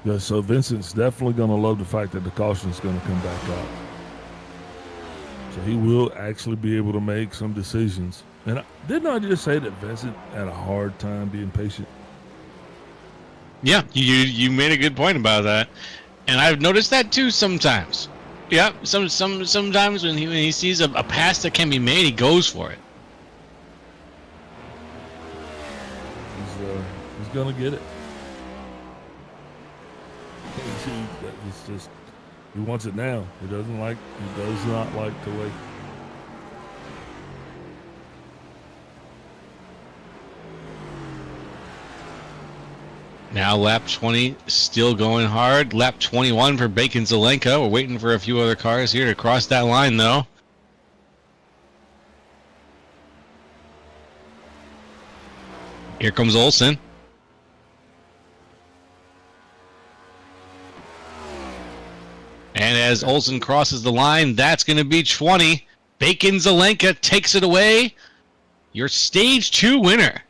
Speaker 4: Yeah, so Vincent's definitely going to love the fact that the caution's going to come back up. So he will actually be able to make some decisions. And didn't I just say that Vincent had a hard time being patient?
Speaker 3: Yeah, you made a good point about that, and I've noticed that too sometimes. Yeah, sometimes when he sees a pass that can be made, he goes for it.
Speaker 4: He's gonna get it. It's just he wants it now. He does not like to wait.
Speaker 3: Now lap 20 still going hard. Lap 21 for Bacon Zelenka. We're waiting for a few other cars here to cross that line, though. Here comes Olsen. And as Olsen crosses the line, that's going to be 20. Bacon Zelenka takes it away. Your stage 2 winner.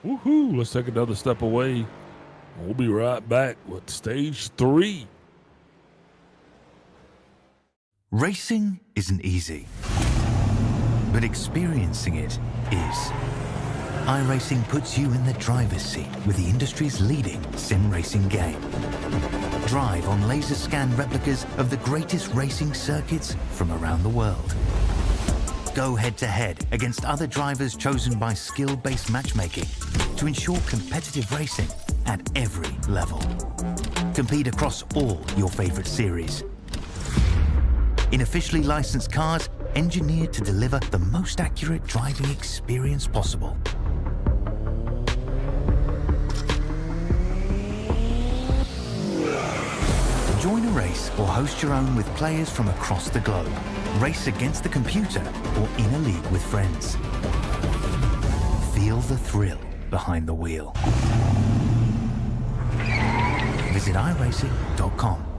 Speaker 4: Woohoo! Let's take another step away. We'll be right back with stage 3.
Speaker 2: Racing isn't easy, but experiencing it is. iRacing puts you in the driver's seat with the industry's leading sim racing game. Drive on laser scan replicas of the greatest racing circuits from around the world. Go head-to-head against other drivers chosen by skill-based matchmaking to ensure competitive racing at every level. Compete across all your favorite series. In officially licensed cars, engineered to deliver the most accurate driving experience possible. Join a race or host your own with players from across the globe. Race against the computer or in a league with friends. Feel the thrill behind the wheel. Visit iRacing.com.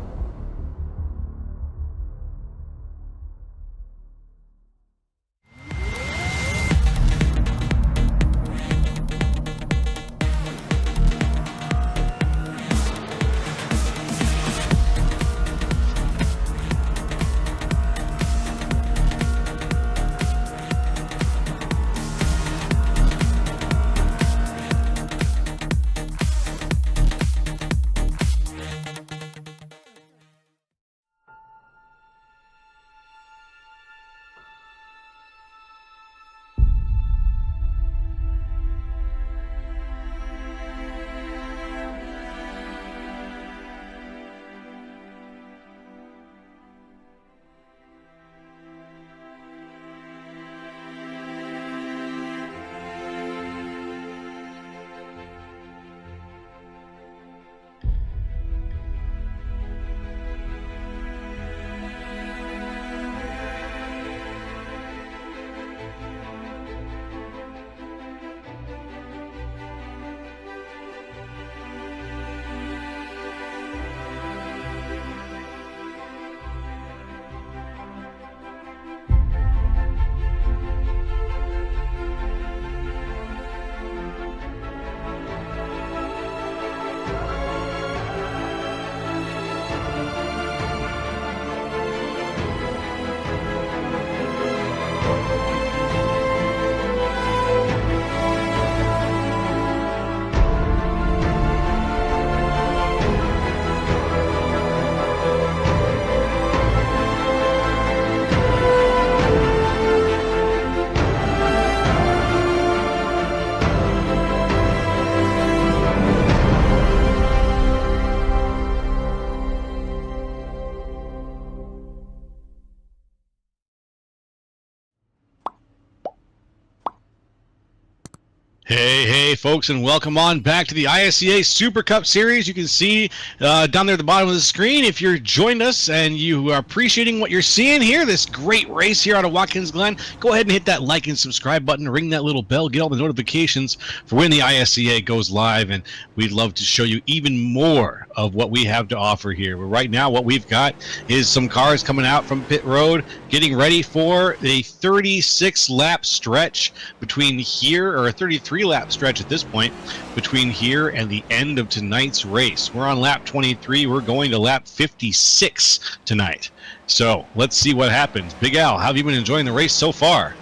Speaker 3: Hey, folks, and welcome on back to the ISCA Super Cup Series. You can see down there at the bottom of the screen, if you're joined us and you are appreciating what you're seeing here, this great race here out of Watkins Glen, go ahead and hit that like and subscribe button, ring that little bell, get all the notifications for when the ISCA goes live, and we'd love to show you even more of what we have to offer here. But right now, what we've got is some cars coming out from pit road, getting ready for a 36-lap stretch between here, or a 33-lap stretch at this point, between here and the end of tonight's race. We're on lap 23. We're going to lap 56 tonight. So let's see what happens. Big Al, how have you been enjoying the race so far?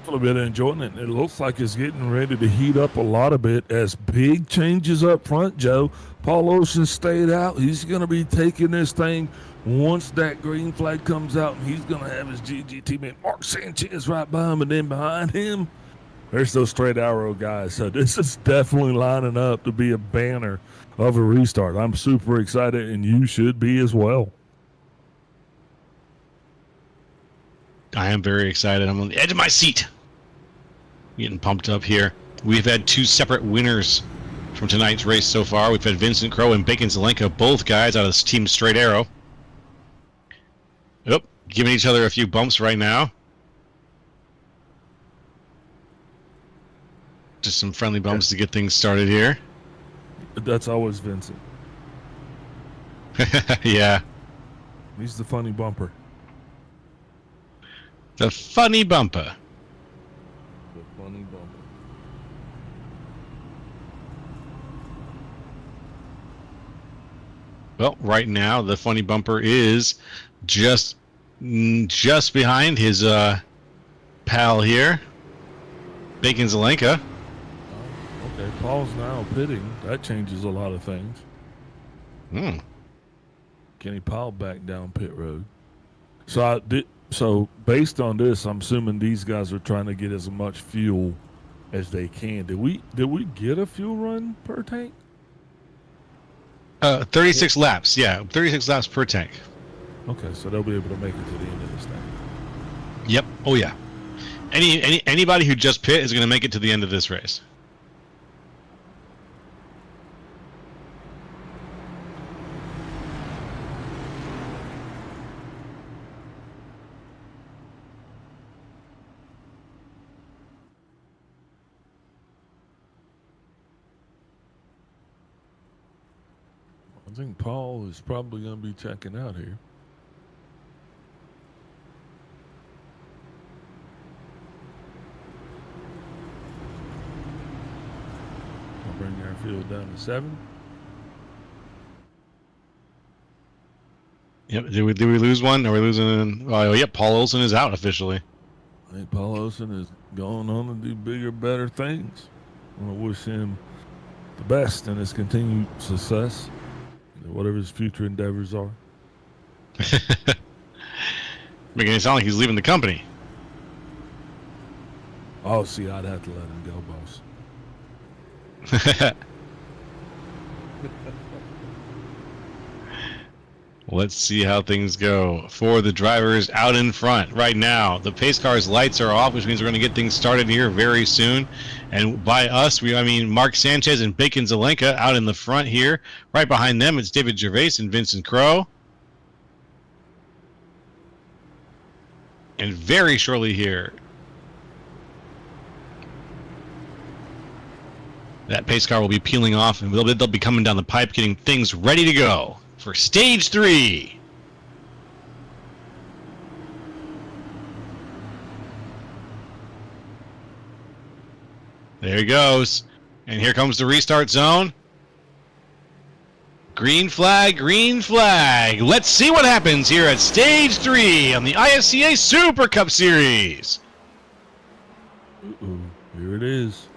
Speaker 4: A little bit enjoying it. It looks like it's getting ready to heat up a lot of it as big changes up front, Joe. Paul Ocean stayed out. He's going to be taking this thing once that green flag comes out, and he's going to have his GG teammate Mark Sanchez right by him, and then behind him, there's those straight arrow guys. So this is definitely lining up to be a banner of a restart. I'm super excited, and you should be as well.
Speaker 3: I am very excited. I'm on the edge of my seat, getting pumped up here. We've had two separate winners from tonight's race so far. We've had Vincent Crowe and Bacon Zelenka, both guys out of this team Straight Arrow. Yep, giving each other a few bumps right now. Just some friendly bumps to get things started here.
Speaker 4: That's always Vincent.
Speaker 3: Yeah.
Speaker 4: He's the funny bumper.
Speaker 3: The funny bumper.
Speaker 4: The funny bumper.
Speaker 3: Well, right now the funny bumper is just behind his pal here, Bacon Zelenka.
Speaker 4: Okay, Paul's now pitting. That changes a lot of things. Kenny Powell back down pit road. So based on this, I'm assuming these guys are trying to get as much fuel as they can. Did we get a fuel run per tank?
Speaker 3: 36 laps. Yeah, 36 laps per tank.
Speaker 4: Okay, so they'll be able to make it to the end of this thing.
Speaker 3: Yep. Oh yeah. Anybody who just pit is going to make it to the end of this race.
Speaker 4: I think Paul is probably going to be checking out here. I'll bring our field down to 7.
Speaker 3: Yep. Did we lose one? Are we losing? Oh, yep. Paul Olson is out officially.
Speaker 4: I think Paul Olson is going on to do bigger, better things. I want to wish him the best in his continued success, whatever his future endeavors are.
Speaker 3: Making it sound like he's leaving the company.
Speaker 4: Oh, see, I'd have to let him go, boss.
Speaker 3: Let's see how things go for the drivers out in front right now. The pace car's lights are off, which means we're going to get things started here very soon. And by us, I mean Mark Sanchez and Bacon Zelenka out in the front here. Right behind them, it's David Gervais and Vincent Crowe. And very shortly here, that pace car will be peeling off, and they'll be coming down the pipe, getting things ready to go for stage 3. There he goes. And here comes the restart zone. Green flag, green flag. Let's see what happens here at stage 3 on the ISCA Super Cup Series.
Speaker 4: Here it is.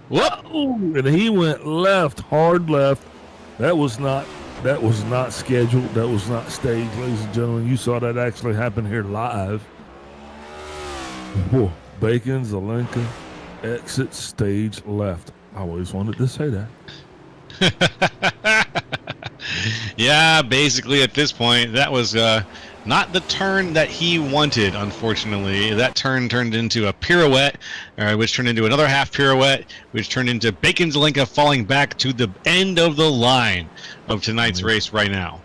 Speaker 3: Whoop.
Speaker 4: And he went left, hard left. That was not scheduled. That was not staged, ladies and gentlemen. You saw that actually happen here live. Whoa. Bacon, Zelenka, exit stage left. I always wanted to say that.
Speaker 3: Yeah, basically at this point, that was not the turn that he wanted, unfortunately. That turn turned into a pirouette, which turned into another half pirouette, which turned into Bacon Zelenka falling back to the end of the line of tonight's race right now.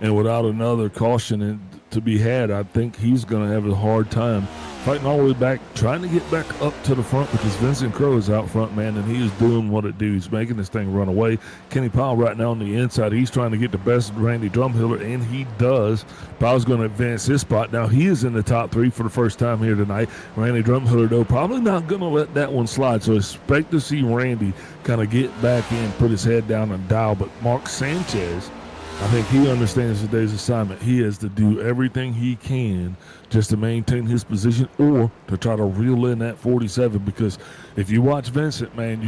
Speaker 4: And without another caution to be had, I think he's going to have a hard time fighting all the way back, trying to get back up to the front because Vincent Crowe is out front, man, and he is doing what it do. He's making this thing run away. Kenny Powell right now on the inside, he's trying to get the best of Randy Drumhiller, and he does. Powell's going to advance his spot. Now, he is in the top 3 for the first time here tonight. Randy Drumhiller, though, probably not going to let that one slide, so expect to see Randy kind of get back in, put his head down and dial. But Mark Sanchez, I think he understands today's assignment. He has to do everything he can just to maintain his position or to try to reel in that 47, because if you watch Vincent, man,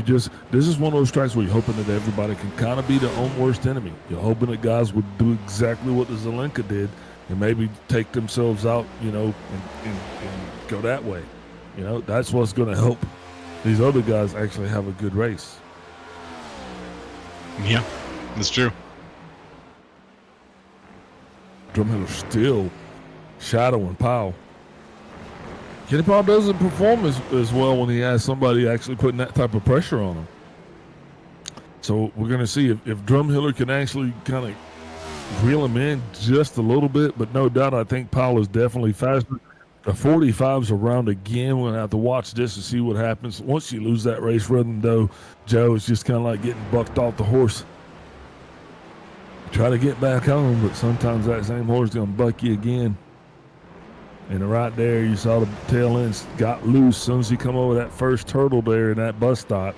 Speaker 4: this is one of those tracks where you're hoping that everybody can kind of be their own worst enemy. You're hoping that guys would do exactly what the Zelenka did and maybe take themselves out, and go that way. That's what's going to help these other guys actually have a good race.
Speaker 3: Yeah, that's true.
Speaker 4: Drumhiller still shadowing Powell. Kenny Powell doesn't perform as well when he has somebody actually putting that type of pressure on him. So we're going to see if Drumhiller can actually kind of reel him in just a little bit, but no doubt I think Powell is definitely faster. The 45's around again. We're going to have to watch this and see what happens. Once you lose that race rhythm, though, Joe, it's just kind of like getting bucked off the horse. Try to get back home, but sometimes that same horse is going to buck you again. And right there, you saw the tail ends got loose as soon as he come over that first turtle there in that bus stop.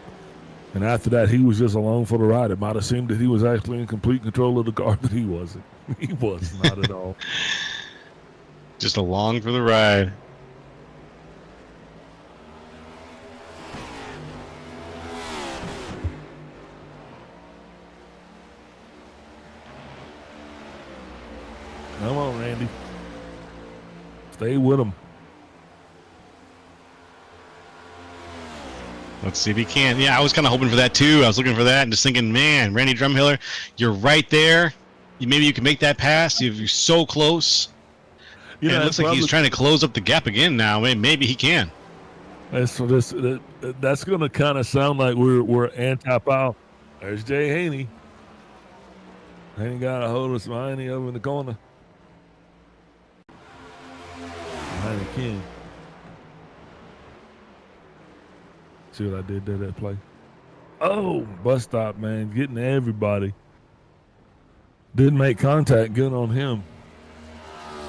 Speaker 4: And after that, he was just along for the ride. It might have seemed that he was actually in complete control of the car, but he wasn't. He was not at all.
Speaker 3: Just along for the ride.
Speaker 4: Randy. Stay with him.
Speaker 3: Let's see if he can. Yeah, I was kind of hoping for that too. I was looking for that and just thinking, man, Randy Drumhiller, you're right there. Maybe you can make that pass. You're so close.
Speaker 4: You
Speaker 3: And
Speaker 4: know,
Speaker 3: it looks like he's trying to close up the gap again now. Maybe he can.
Speaker 4: That's going to kind of sound like we're anti-Powell. There's Jay Haney. Haney got a hold of some Haney over in the corner. Haney King. See what I did there, that play? Oh, bus stop, man. Getting to everybody. Didn't make contact. Good on him.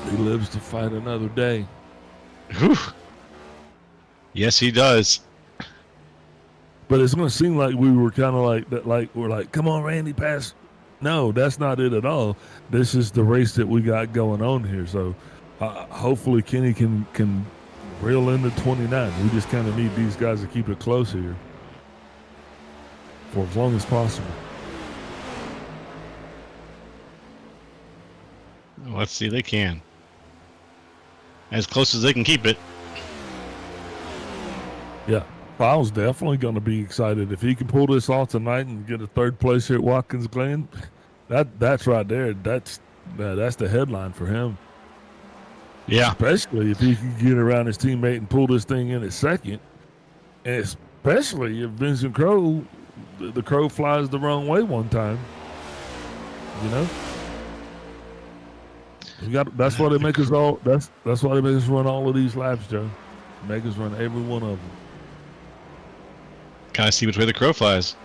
Speaker 4: He lives to fight another day.
Speaker 3: Whew. Yes, he does.
Speaker 4: But it's going to seem like we were kind of like that. Like we're like, come on, Randy, pass. No, that's not it at all. This is the race that we got going on here. So hopefully Kenny can reel into 29. We just kind of need these guys to keep it close here for as long as possible.
Speaker 3: Let's see, they can. As close as they can keep it.
Speaker 4: Yeah, Powell's definitely going to be excited if he can pull this off tonight and get a third place here at Watkins Glen. That's right there. That's the headline for him.
Speaker 3: Yeah,
Speaker 4: Especially if he can get around his teammate and pull this thing in at second. And especially if Vincent Crow, the Crow flies the wrong way one time. You know? That's why they make us all. That's why they make us run all of these laps, Joe. Make us run every one of them.
Speaker 3: kind of see which way the crow flies.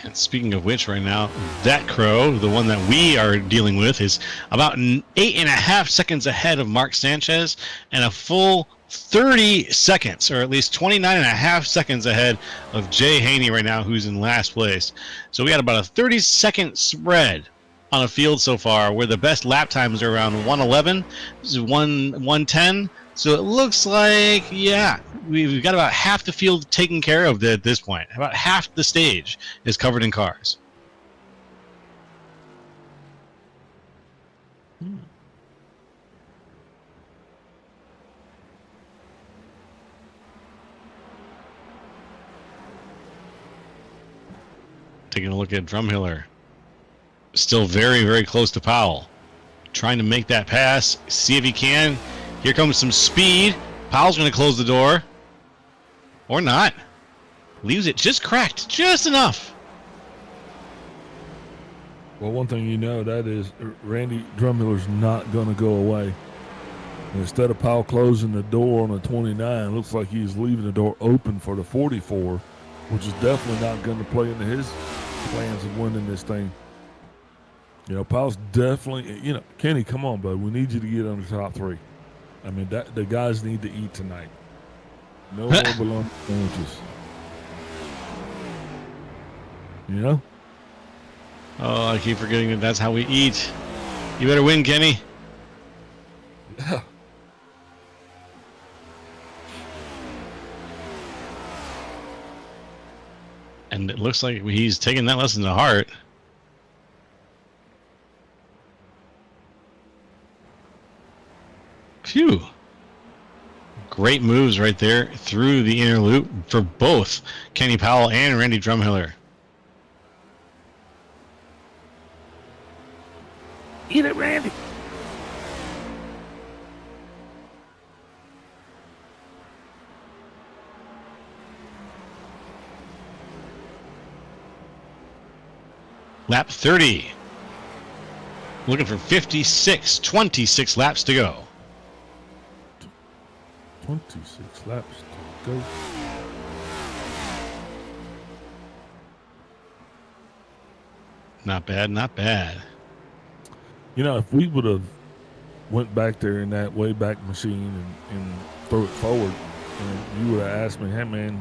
Speaker 3: And speaking of which, right now, that crow, the one that we are dealing with, is about 8.5 seconds ahead of Mark Sanchez and a full 30 seconds, or at least 29.5 seconds ahead of Jay Haney right now, who's in last place. So we got about a 30-second spread on a field so far, where the best lap times are around 1:11. This is 1:10. So it looks like, yeah, we've got about half the field taken care of at this point. About half the stage is covered in cars. Taking a look at Drumhiller. Still very, very close to Powell. Trying to make that pass. See if he can. Here comes some speed. Powell's going to close the door. Or not. Leaves it just cracked. Just enough.
Speaker 4: Well, one thing you know, that is Randy Drumhiller's not going to go away. Instead of Powell closing the door on the 29, looks like he's leaving the door open for the 44, which is definitely not going to play into his plans of winning this thing. You know, Powell's definitely, you know, Kenny, come on, bud. We need you to get on the top three. I mean, the guys need to eat tonight. No more bologna sandwiches. You know?
Speaker 3: Oh, I keep forgetting that that's how we eat. You better win, Kenny.
Speaker 4: Yeah.
Speaker 3: And it looks like he's taking that lesson to heart. Phew. Great moves right there through the inner loop for both Kenny Powell and Randy Drumhiller.
Speaker 4: Eat it, Randy.
Speaker 3: Lap 30. Looking for 26 laps to go.
Speaker 4: 26 laps to go.
Speaker 3: Not bad, not bad.
Speaker 4: You know, if we would have went back there in that way back machine and throw it forward, and you would have asked me, hey, man,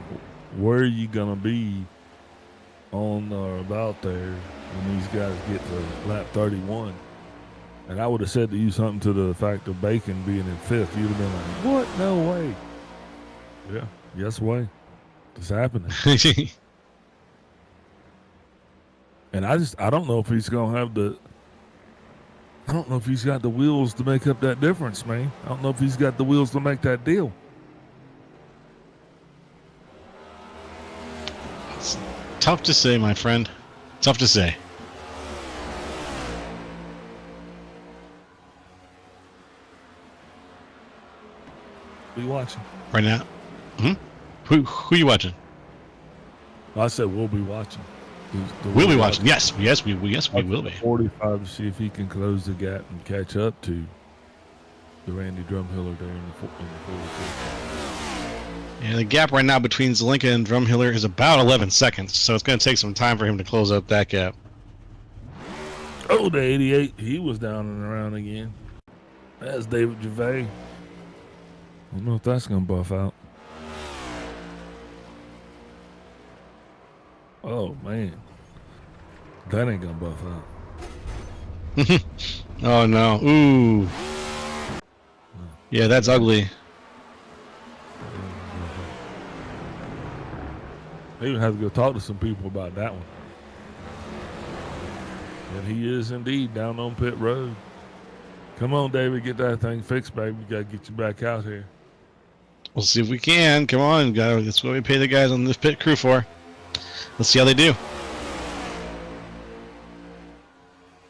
Speaker 4: where are you going to be on or about there when these guys get to lap 31? And I would have said to you something to the fact of Bacon being in fifth. You'd have been like, what? No way. Yeah, yes way. It's happening. And I don't know if he's going to have I don't know if he's got the wheels to make up that difference, man. I don't know if he's got the wheels to make that deal.
Speaker 3: It's tough to say, my friend. Tough to say.
Speaker 4: Who you watching?
Speaker 3: Right now? Who you watching?
Speaker 4: I said we'll be watching.
Speaker 3: We'll be watching. Yes, we will be.
Speaker 4: 45 to see if he can close the gap and catch up to the Randy Drumhiller there in the 42.
Speaker 3: Yeah, the gap right now between Zelenka and Drumhiller is about 11 seconds, so it's going to take some time for him to close up that gap.
Speaker 4: Oh, the 88, he was down and around again. That's David Gervais. I don't know if that's going to buff out. Oh, man. That ain't going to buff out.
Speaker 3: Oh, no. Ooh. Yeah, that's ugly.
Speaker 4: I even have to go talk to some people about that one. And he is indeed down on pit road. Come on, David, get that thing fixed, baby. We got to get you back out here.
Speaker 3: We'll see if we can. Come on, guys. That's what we pay the guys on this pit crew for. Let's see how they do.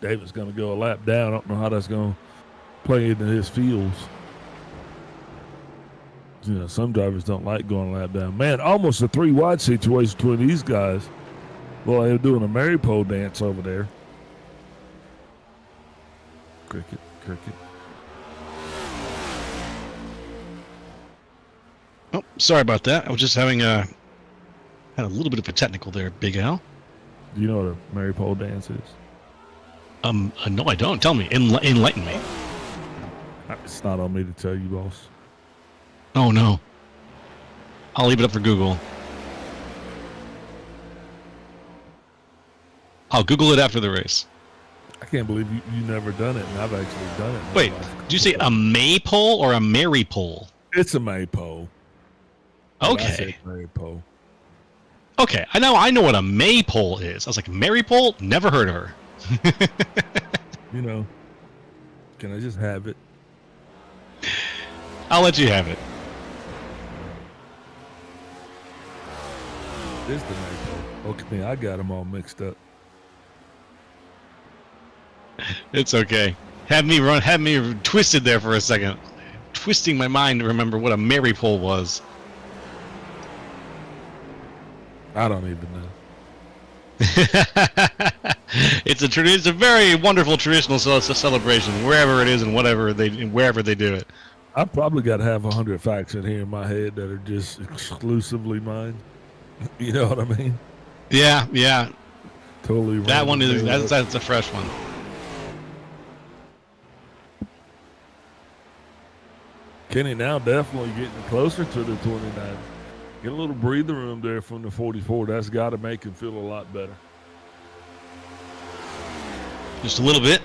Speaker 4: David's going to go a lap down. I don't know how that's going to play into his feels. You know, some drivers don't like going a lap down. Man, almost a 3-wide situation between these guys. Well, they're doing a Mary pole dance over there. Cricket.
Speaker 3: Oh, sorry about that. I was just having had a little bit of a technical there, Big Al.
Speaker 4: Do you know what a Mary pole dance is?
Speaker 3: No, I don't. Tell me. Enlighten me.
Speaker 4: It's not on me to tell you, boss.
Speaker 3: Oh, no. I'll leave it up for Google. I'll Google it after the race.
Speaker 4: I can't believe you never done it, and I've actually done it.
Speaker 3: Wait, did you say a maypole or a Marypole?
Speaker 4: It's a maypole.
Speaker 3: Okay.
Speaker 4: Maypole.
Speaker 3: Okay, I know what a maypole is. I was like, Marypole? Never heard of her.
Speaker 4: You know, can I just have it?
Speaker 3: I'll let you have it.
Speaker 4: This the maypole. Okay, I got them all mixed up.
Speaker 3: It's okay. Had me twisted there for a second. Twisting my mind to remember what a Marypole was.
Speaker 4: I don't even know.
Speaker 3: It's a very wonderful traditional celebration wherever it is and wherever they do it.
Speaker 4: I probably got to have 100 facts in here in my head that are just exclusively mine. You know what I mean?
Speaker 3: Yeah.
Speaker 4: Totally.
Speaker 3: That one is that's a fresh one.
Speaker 4: Kenny now definitely getting closer to the 29. Get a little breather room there from the 44. That's got to make him feel a lot better.
Speaker 3: Just a little bit.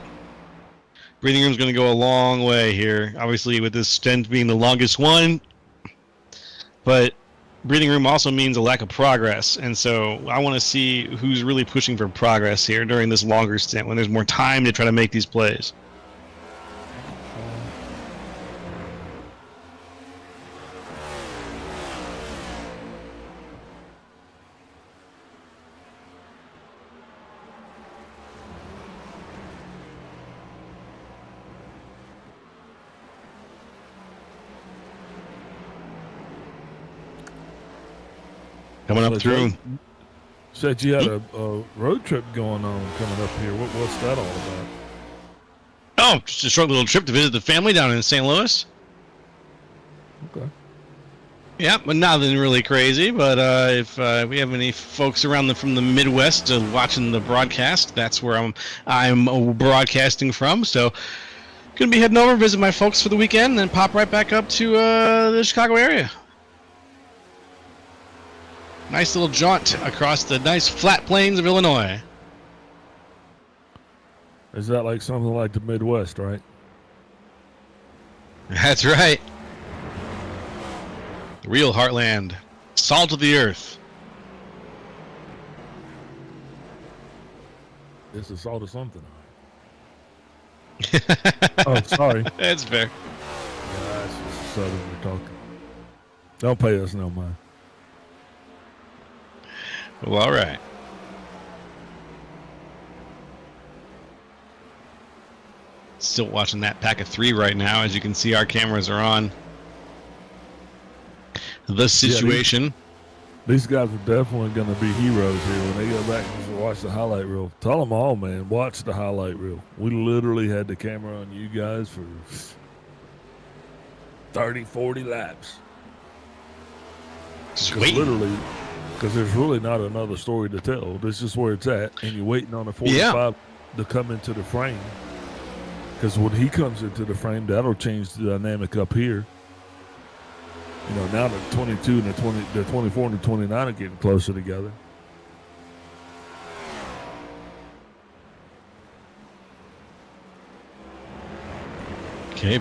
Speaker 3: Breathing room's going to go a long way here. Obviously, with this stint being the longest one. But breathing room also means a lack of progress. And so I want to see who's really pushing for progress here during this longer stint when there's more time to try to make these plays. Coming up through.
Speaker 4: Said you had a road trip going on coming up here. What's that all about?
Speaker 3: Oh, just a short little trip to visit the family down in St. Louis.
Speaker 4: Okay.
Speaker 3: Yeah, but nothing really crazy. But if we have any folks around from the Midwest watching the broadcast, that's where I'm broadcasting from. So, gonna be heading over, visit my folks for the weekend, and then pop right back up to the Chicago area. Nice little jaunt across the nice flat plains of Illinois.
Speaker 4: Is that like something like the Midwest, right?
Speaker 3: That's right. Real heartland. Salt of the earth.
Speaker 4: It's assault or something. Oh, sorry.
Speaker 3: That's fair.
Speaker 4: Yeah, that's just Southern we're talking. Don't pay us no mind.
Speaker 3: Well, all right. Still watching that pack of 3 right now. As you can see, our cameras are on the situation.
Speaker 4: These guys are definitely going to be heroes here when they go back and watch the highlight reel. Tell them all, man, watch the highlight reel. We literally had the camera on you guys for 30, 40 laps.
Speaker 3: Just waiting.
Speaker 4: Literally, because there's really not another story to tell. This is where it's at, and you're waiting on a 45 to come into the frame. Because when he comes into the frame, that'll change the dynamic up here. You know, now the 22 and the 24 and the 29 are getting closer together.
Speaker 3: Okay,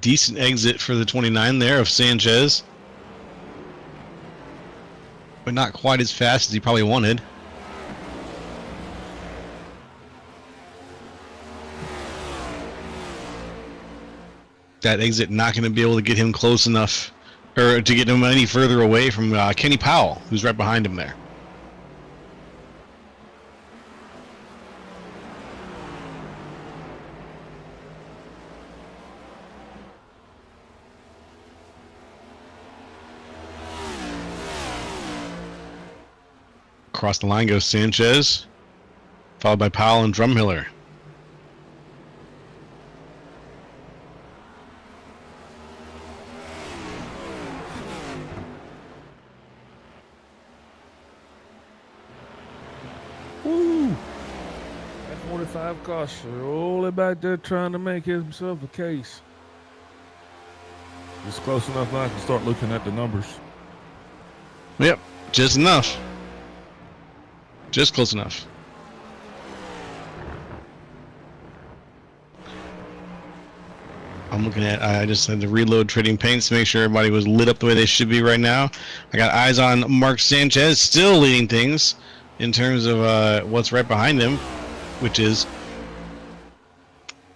Speaker 3: decent exit for the 29 there of Sanchez. But not quite as fast as he probably wanted. That exit not going to be able to get him close enough, or to get him any further away from Kenny Powell, who's right behind him there. Across the line goes Sanchez, followed by Powell and Drumhiller.
Speaker 4: Woo! That 45 car slowly back there trying to make himself a case. It's close enough now I can start looking at the numbers.
Speaker 3: Yep, just enough. Just close enough. I'm looking at, I just had to reload trading paints to make sure everybody was lit up the way they should be right now. I got eyes on Mark Sanchez, still leading things in terms of what's right behind him, which is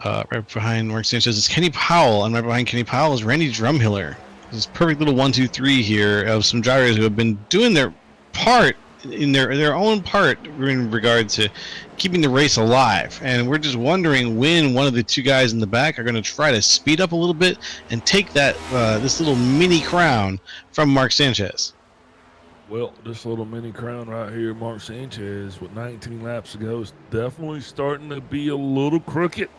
Speaker 3: right behind Mark Sanchez is Kenny Powell, and right behind Kenny Powell is Randy Drumhiller. This perfect little 1-2-3 here of some drivers who have been doing their part in their own part in regard to keeping the race alive, and we're just wondering when one of the two guys in the back are going to try to speed up a little bit and take that this little mini crown from Mark Sanchez.
Speaker 4: Well, this little mini crown right here, Mark Sanchez, with 19 laps to go, is definitely starting to be a little crooked.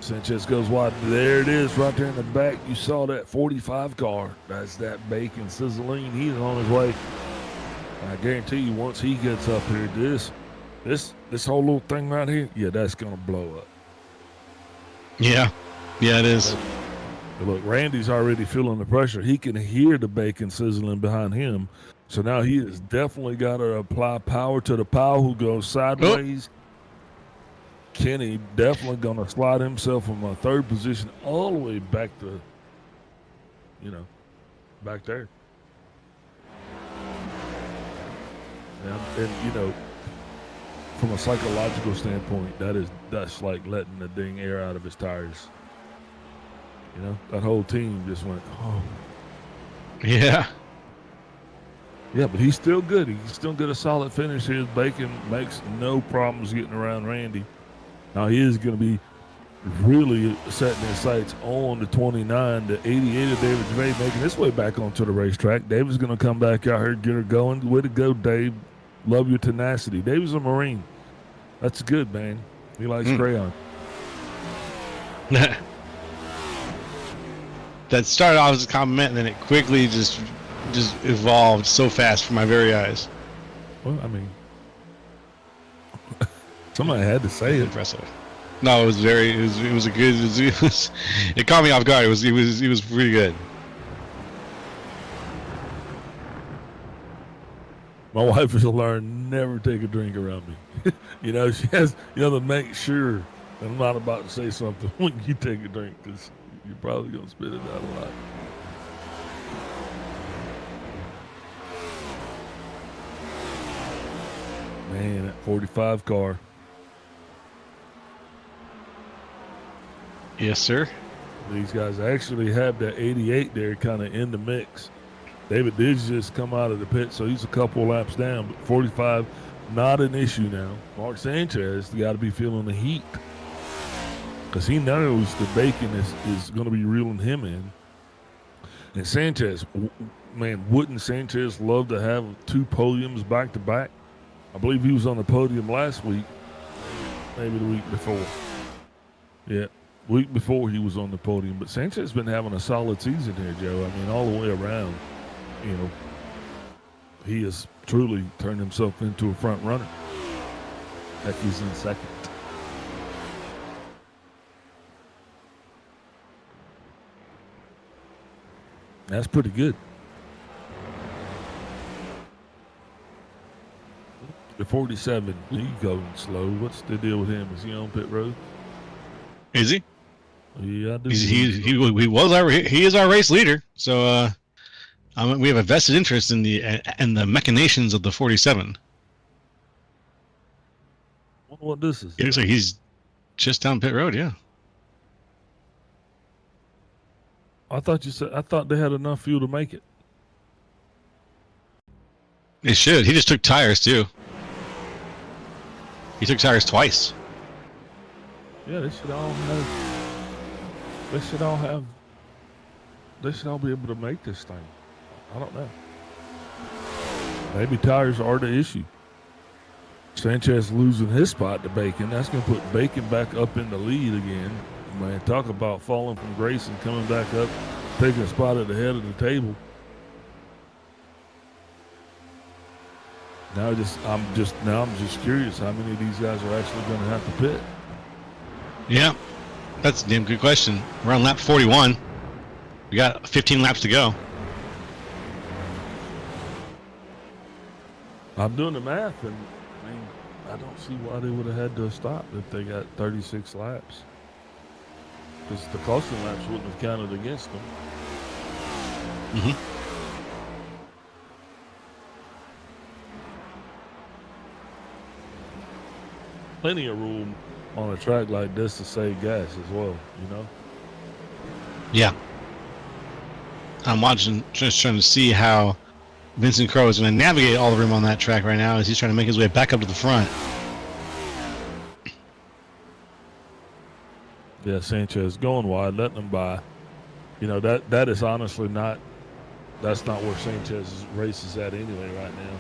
Speaker 4: Sanchez goes wide. There it is right there in the back. You saw that 45 car. That's that bacon sizzling. He's on his way. I guarantee you, once he gets up here, this whole little thing right here, yeah, that's gonna blow up.
Speaker 3: Yeah, it is.
Speaker 4: But look, Randy's already feeling the pressure. He can hear the bacon sizzling behind him, so now he has definitely got to apply power to the Powell who goes sideways. Oh. Kenny definitely gonna slide himself from a third position all the way back to, back there. And from a psychological standpoint, that's like letting the dang air out of his tires. That whole team just went, oh.
Speaker 3: Yeah.
Speaker 4: Yeah, but he's still good. He's still got a solid finish here. Bacon makes no problems getting around Randy. Now he is going to be really setting his sights on the 29, the 88 of David Gervais, making his way back onto the racetrack. David's going to come back out here, get her going. Way to go, Dave. Love your tenacity. David's a Marine. That's good, man. He likes crayon.
Speaker 3: That started off as a compliment, and then it quickly just evolved so fast for my very eyes.
Speaker 4: Well, I mean, somebody had to say it.
Speaker 3: Impressive. No, it was a good. It caught me off guard. It was pretty good.
Speaker 4: My wife has learned never take a drink around me. She has, to make sure that I'm not about to say something when you take a drink, because you're probably going to spit it out a lot. Man, that 45 car.
Speaker 3: Yes, sir.
Speaker 4: These guys actually have that 88 there kind of in the mix. David did just come out of the pit, so he's a couple laps down. But 45, not an issue now. Mark Sanchez got to be feeling the heat because he knows the bacon is going to be reeling him in. And Sanchez, man, wouldn't Sanchez love to have 2 podiums back to back? I believe he was on the podium last week, maybe the week before. Yeah, week before he was on the podium. But Sanchez has been having a solid season here, Joe. I mean, all the way around. You know, he has truly turned himself into a front runner. Heck, he's in second. That's pretty good. The 47, he's going slow. What's the deal with him? Is he on pit road?
Speaker 3: Is he?
Speaker 4: Yeah, I do.
Speaker 3: He is our race leader. So we have a vested interest in the machinations of the 47.
Speaker 4: I wonder what this is.
Speaker 3: It looks like he's just down pit road. Yeah.
Speaker 4: I thought they had enough fuel to make it.
Speaker 3: They should. He just took tires too. He took tires twice.
Speaker 4: Yeah, they should all be able to make this thing. I don't know. Maybe tires are the issue. Sanchez losing his spot to Bacon. That's going to put Bacon back up in the lead again. Man, talk about falling from grace and coming back up, taking a spot at the head of the table. I'm just curious how many of these guys are actually going to have to pit.
Speaker 3: Yeah, that's a damn good question. We're on lap 41. We got 15 laps to go.
Speaker 4: I'm doing the math, and I mean, I don't see why they would have had to stop if they got 36 laps. Because the caution laps wouldn't have counted against them.
Speaker 3: Mm-hmm.
Speaker 4: Plenty of room on a track like this to save gas as well, you know?
Speaker 3: Yeah. I'm watching, just trying to see how Vincent Crowe is going to navigate all the room on that track right now as he's trying to make his way back up to the front.
Speaker 4: Yeah, Sanchez going wide, letting them by. You know, that is honestly that's not where Sanchez's race is at anyway right now.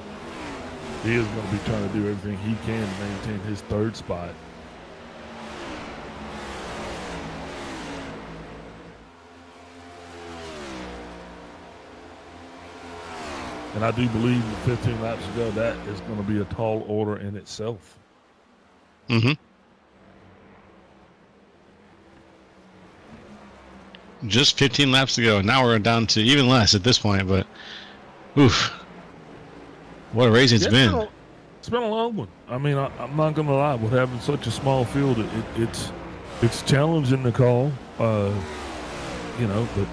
Speaker 4: He is going to be trying to do everything he can to maintain his third spot. And I do believe that 15 laps ago, that is going to be a tall order in itself.
Speaker 3: Mm-hmm. Just 15 laps to go. Now we're down to even less at this point, but oof. What a race it's been.
Speaker 4: It's been a long one. I mean, I'm not going to lie. With having such a small field, it's challenging to call. You know, but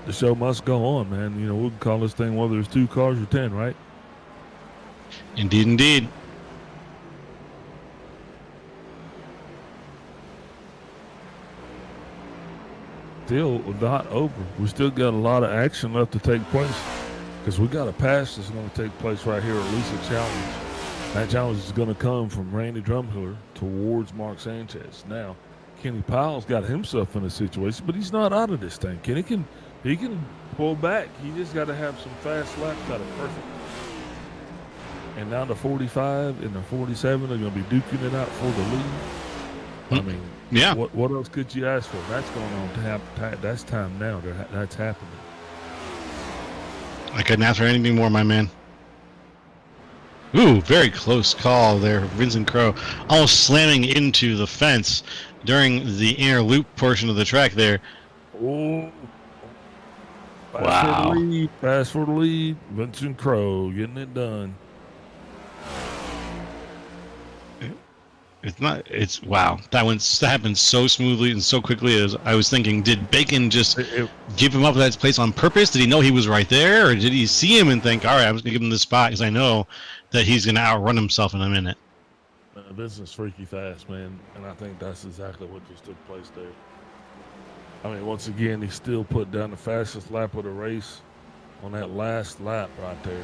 Speaker 4: the show must go on, man. You know, we can call this thing whether it's 2 cars or 10, right?
Speaker 3: Indeed, indeed.
Speaker 4: Still not over. We still got a lot of action left to take place because we got a pass that's going to take place right here, at least a challenge. That challenge is going to come from Randy Drumhiller towards Mark Sanchez. Now, Kenny Powell's got himself in a situation, but he's not out of this thing. Kenny can pull back. He just got to have some fast laps out of perfect. And now the 45 and the 47 are going to be duking it out for the lead. I mean,
Speaker 3: yeah.
Speaker 4: What else could you ask for? That's going on. That's time now. That's happening.
Speaker 3: I couldn't ask for anything more, my man. Ooh, very close call there. Vincent Crowe almost slamming into the fence during the inner loop portion of the track there.
Speaker 4: Oh.
Speaker 3: Wow.
Speaker 4: Pass for the lead. Vincent Crowe getting it done.
Speaker 3: It's wow. That happened so smoothly and so quickly. As I was thinking, did Bacon just give him up that place on purpose? Did he know he was right there, or did he see him and think, all right, I'm just gonna give him this spot because I know that he's gonna outrun himself in a minute?
Speaker 4: This is freaky fast, man, and I think that's exactly what just took place there. I mean, once again, he still put down the fastest lap of the race on that last lap right there.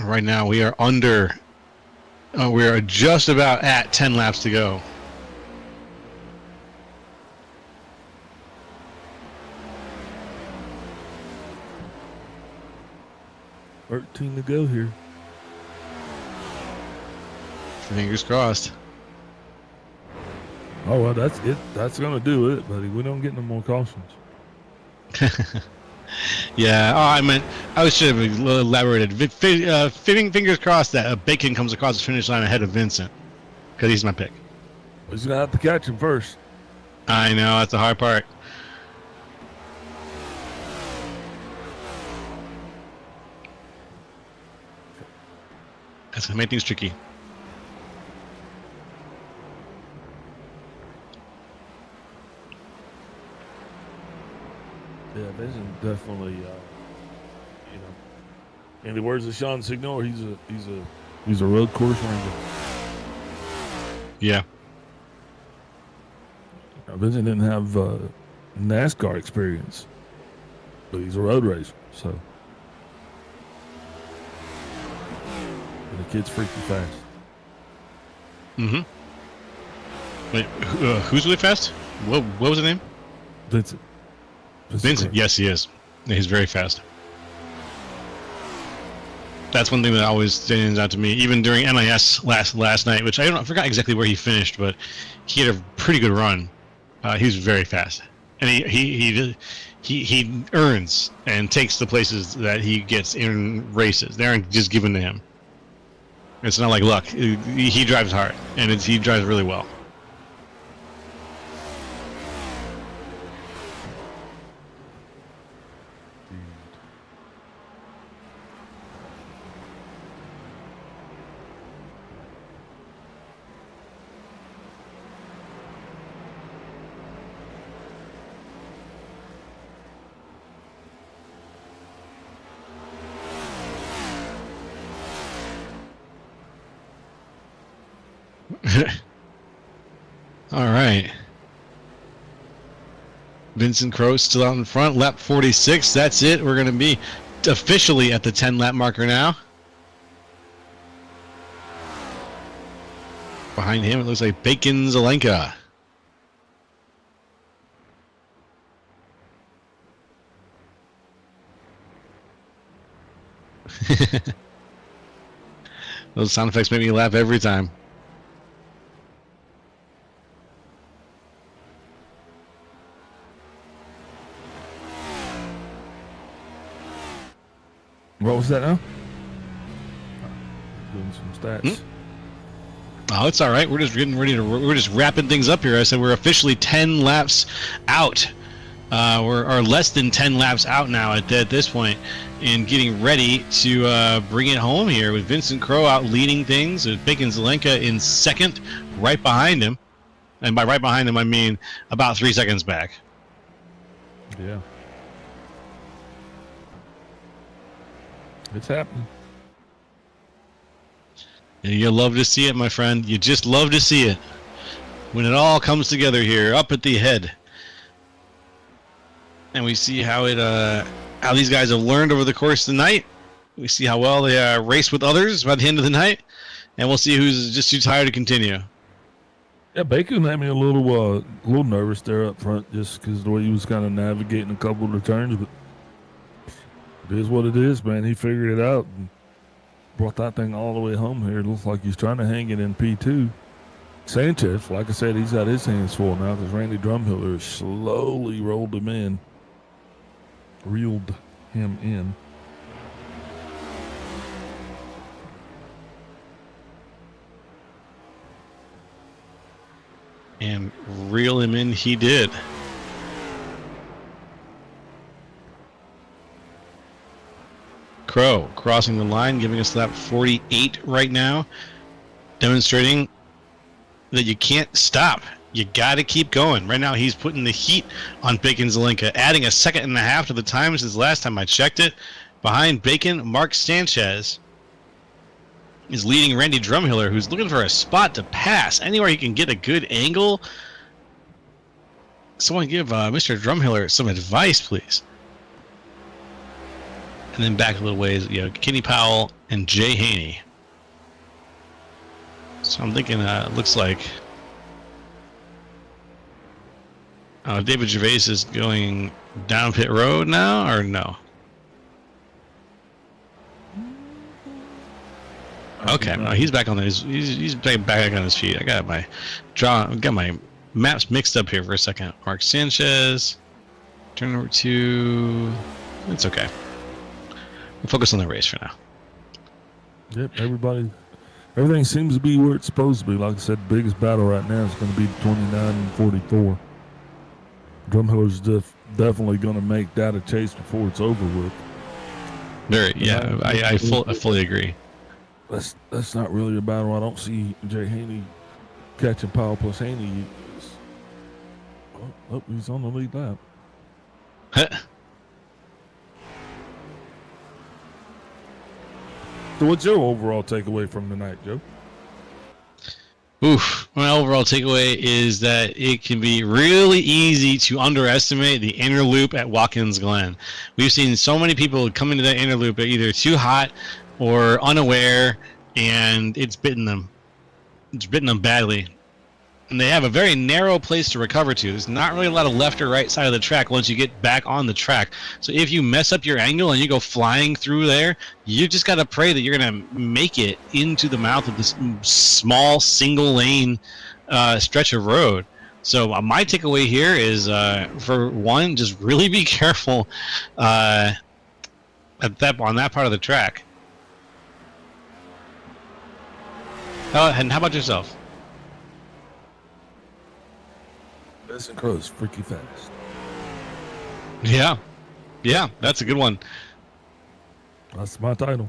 Speaker 3: Right now, we are under. We are just about at 10 laps to go.
Speaker 4: $13 to go here.
Speaker 3: Fingers crossed.
Speaker 4: Oh, well, that's it. That's going to do it, buddy. We don't get no more cautions.
Speaker 3: Yeah, I should have elaborated. Fingers crossed that Bacon comes across the finish line ahead of Vincent, because he's my pick.
Speaker 4: He's going to have to catch him first.
Speaker 3: I know, that's the hard part. That's going to make things tricky.
Speaker 4: Yeah, Vincent definitely, in the words of Sean Signor, he's a road course ranger.
Speaker 3: Yeah.
Speaker 4: Now, Vincent didn't have NASCAR experience, but he's a road racer, so. And the kid's freaky fast.
Speaker 3: Mm-hmm. Wait, who's really fast? What was the name?
Speaker 4: Vincent.
Speaker 3: Vincent, yes, he is. Yeah, he's very fast. That's one thing that always stands out to me, even during NIS last night, which I forgot exactly where he finished, but he had a pretty good run. He was very fast, and he earns and takes the places that he gets in races. They aren't just given to him. It's not like luck. He drives hard, and he drives really well. All right. Vincent Crowe still out in front, lap 46. That's it. We're going to be officially at the 10 lap marker now. Behind him, it looks like Bacon Zelenka. Those sound effects make me laugh every time.
Speaker 4: What was that now? Doing some stats.
Speaker 3: Oh, it's all right. We're just getting ready to. We're just wrapping things up here. I said we're officially 10 laps out. We're less than 10 laps out now at this point, and getting ready to bring it home here with Vincent Crowe out leading things, with Bacon Zelenka in second, right behind him. And by right behind him, I mean about 3 seconds back.
Speaker 4: Yeah. It's happening.
Speaker 3: You love to see it, my friend. You just love to see it. When it all comes together here, up at the head. And we see how how these guys have learned over the course of the night. We see how well they race with others by the end of the night. And we'll see who's just too tired to continue.
Speaker 4: Yeah, Bacon had me a little nervous there up front just because of the way he was kind of navigating a couple of the turns. But it is what it is, man. He figured it out and brought that thing all the way home here. It looks like he's trying to hang it in P2. Sanchez, like I said, he's got his hands full now because Randy Drumhiller slowly reeled him in.
Speaker 3: And reel him in he did. Crowe crossing the line, giving us lap 48 right now, demonstrating that you can't stop. You got to keep going. Right now, he's putting the heat on Bacon Zelenka, adding a second and a half to the time since last time I checked it. Behind Bacon, Mark Sanchez. is leading Randy Drumhiller, who's looking for a spot to pass. Anywhere he can get a good angle. Someone give Mr. Drumhiller some advice, please. And then back a little ways, Kenny Powell and Jay Haney. So I'm thinking, looks like David Gervais is going down pit road now, or no? Okay, no, he's back on his. He's back on his feet. I got my maps mixed up here for a second. Mark Sanchez, turn over to. It's okay. We'll focus on the race for now.
Speaker 4: Yep, everything seems to be where it's supposed to be. Like I said, the biggest battle right now is going to be 29 and 44. Drumhiller's definitely going to make that a chase before it's over with.
Speaker 3: I fully agree.
Speaker 4: That's not really a battle. I don't see Jay Haney catching Powell plus Haney. Oh, he's on the lead lap. So what's your overall takeaway from tonight, Joe?
Speaker 3: My overall takeaway is that it can be really easy to underestimate the inner loop at Watkins Glen. We've seen so many people come into that inner loop either too hot or unaware, and it's bitten them. It's bitten them badly. And they have a very narrow place to recover to. There's not really a lot of left or right side of the track once you get back on the track. So if you mess up your angle and you go flying through there, you just got to pray that you're going to make it into the mouth of this small single lane stretch of road. So my takeaway here is, for one, just really be careful on that part of the track. And how about yourself?
Speaker 4: Vincent Crow's freaky fast.
Speaker 3: Yeah, that's a good one.
Speaker 4: That's my title.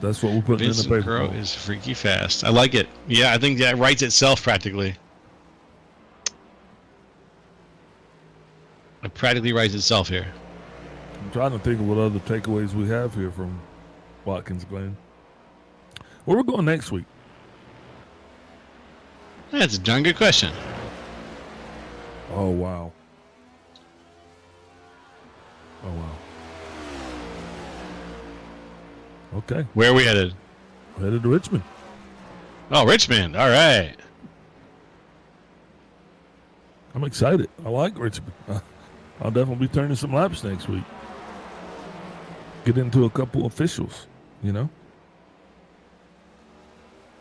Speaker 4: That's what we're putting in the paper.
Speaker 3: Vincent Crow is freaky fast. I like it. Yeah, I think that writes itself practically. It practically writes itself here.
Speaker 4: I'm trying to think of what other takeaways we have here from Watkins Glen. Where we're going next week?
Speaker 3: That's a darn good question.
Speaker 4: Oh, wow. Oh, wow. Okay.
Speaker 3: Where are we headed?
Speaker 4: We're headed to Richmond.
Speaker 3: Oh, Richmond. All right.
Speaker 4: I'm excited. I like Richmond. I'll definitely be turning some laps next week. Get into a couple officials,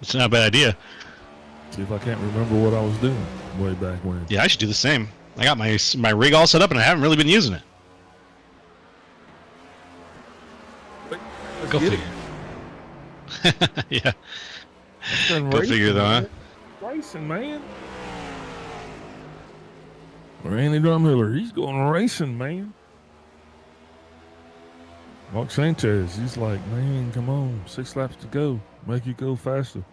Speaker 3: It's not a bad idea.
Speaker 4: See if I can't remember what I was doing way back when.
Speaker 3: Yeah, I should do the same. I got my rig all set up and I haven't really been using it. Go figure. Yeah. Go figure though, huh?
Speaker 4: Racing, man. Randy Drumhiller, he's going racing, man. Mark Sanchez, he's like, man, come on, 6 laps to go. Make you go faster.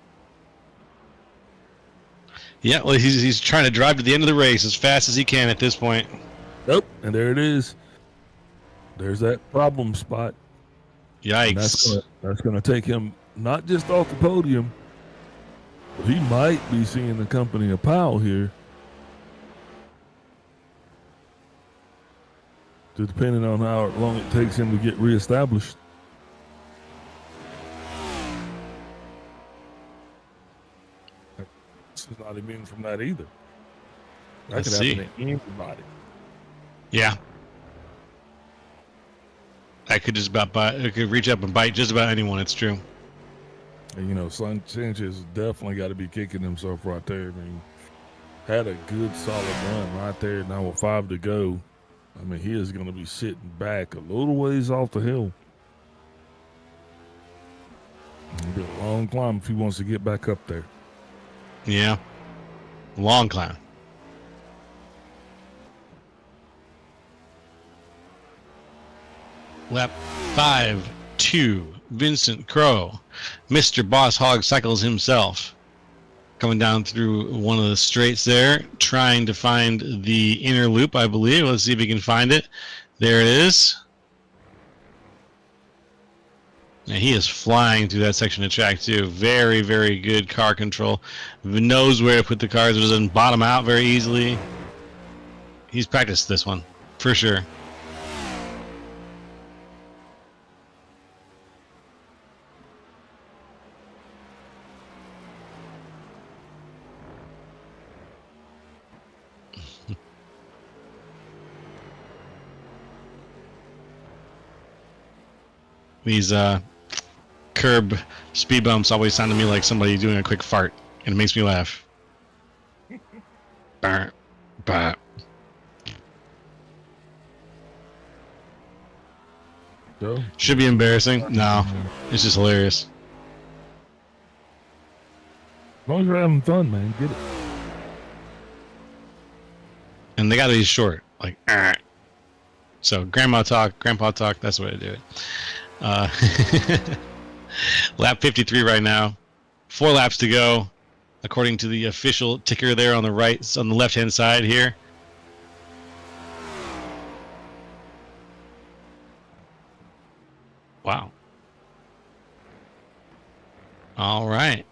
Speaker 3: Yeah, well, he's trying to drive to the end of the race as fast as he can at this point.
Speaker 4: Nope, and there it is. There's that problem spot.
Speaker 3: Yikes.
Speaker 4: That's gonna take him not just off the podium, but he might be seeing the company of Powell here. Depending on how long it takes him to get reestablished. This is not immune from that either. That could happen to anybody.
Speaker 3: Yeah. That could just about it could reach up and bite just about anyone. It's true.
Speaker 4: And Sanchez definitely got to be kicking himself right there. I mean, had a good solid run right there. Now with 5 to go, I mean, he is going to be sitting back a little ways off the hill. It'll be a long climb if he wants to get back up there.
Speaker 3: Yeah. Long climb. Lap 5-2. Vincent Crow. Mr. Boss Hog Cycles himself. Coming down through one of the straights there, trying to find the inner loop, I believe. Let's see if we can find it. There it is. Yeah, he is flying through that section of track too. Very, very good car control. Knows where to put the cars. Doesn't bottom out very easily. He's practiced this one for sure. These curb speed bumps always sound to me like somebody doing a quick fart, and it makes me laugh. Bah, bah.
Speaker 4: So,
Speaker 3: Should be embarrassing. No, it's just hilarious.
Speaker 4: as long as you're having fun, man, get it.
Speaker 3: And they got to be short, like. So grandpa talk, that's the way to do it. Lap 53 right now. 4 laps to go, according to the official ticker there on the right, on the left-hand side here. Wow. All right.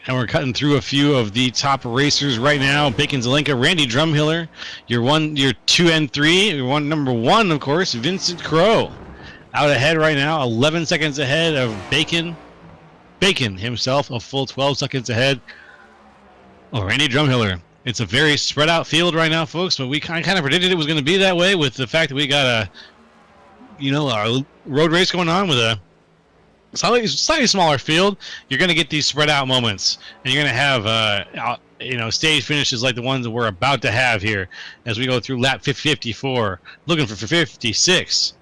Speaker 3: And we're cutting through a few of the top racers right now. Bacon Zelenka, Randy Drumhiller, your 2 and 3, your number 1, of course, Vincent Crowe. Out ahead right now, 11 seconds ahead of Bacon. Bacon himself, a full 12 seconds ahead. Oh, Randy Drumhiller. It's a very spread out field right now, folks, but we kind of predicted it was going to be that way with the fact that we got a road race going on with a slightly smaller field. You're going to get these spread out moments, and you're going to have stage finishes like the ones that we're about to have here as we go through lap 54, looking for 56.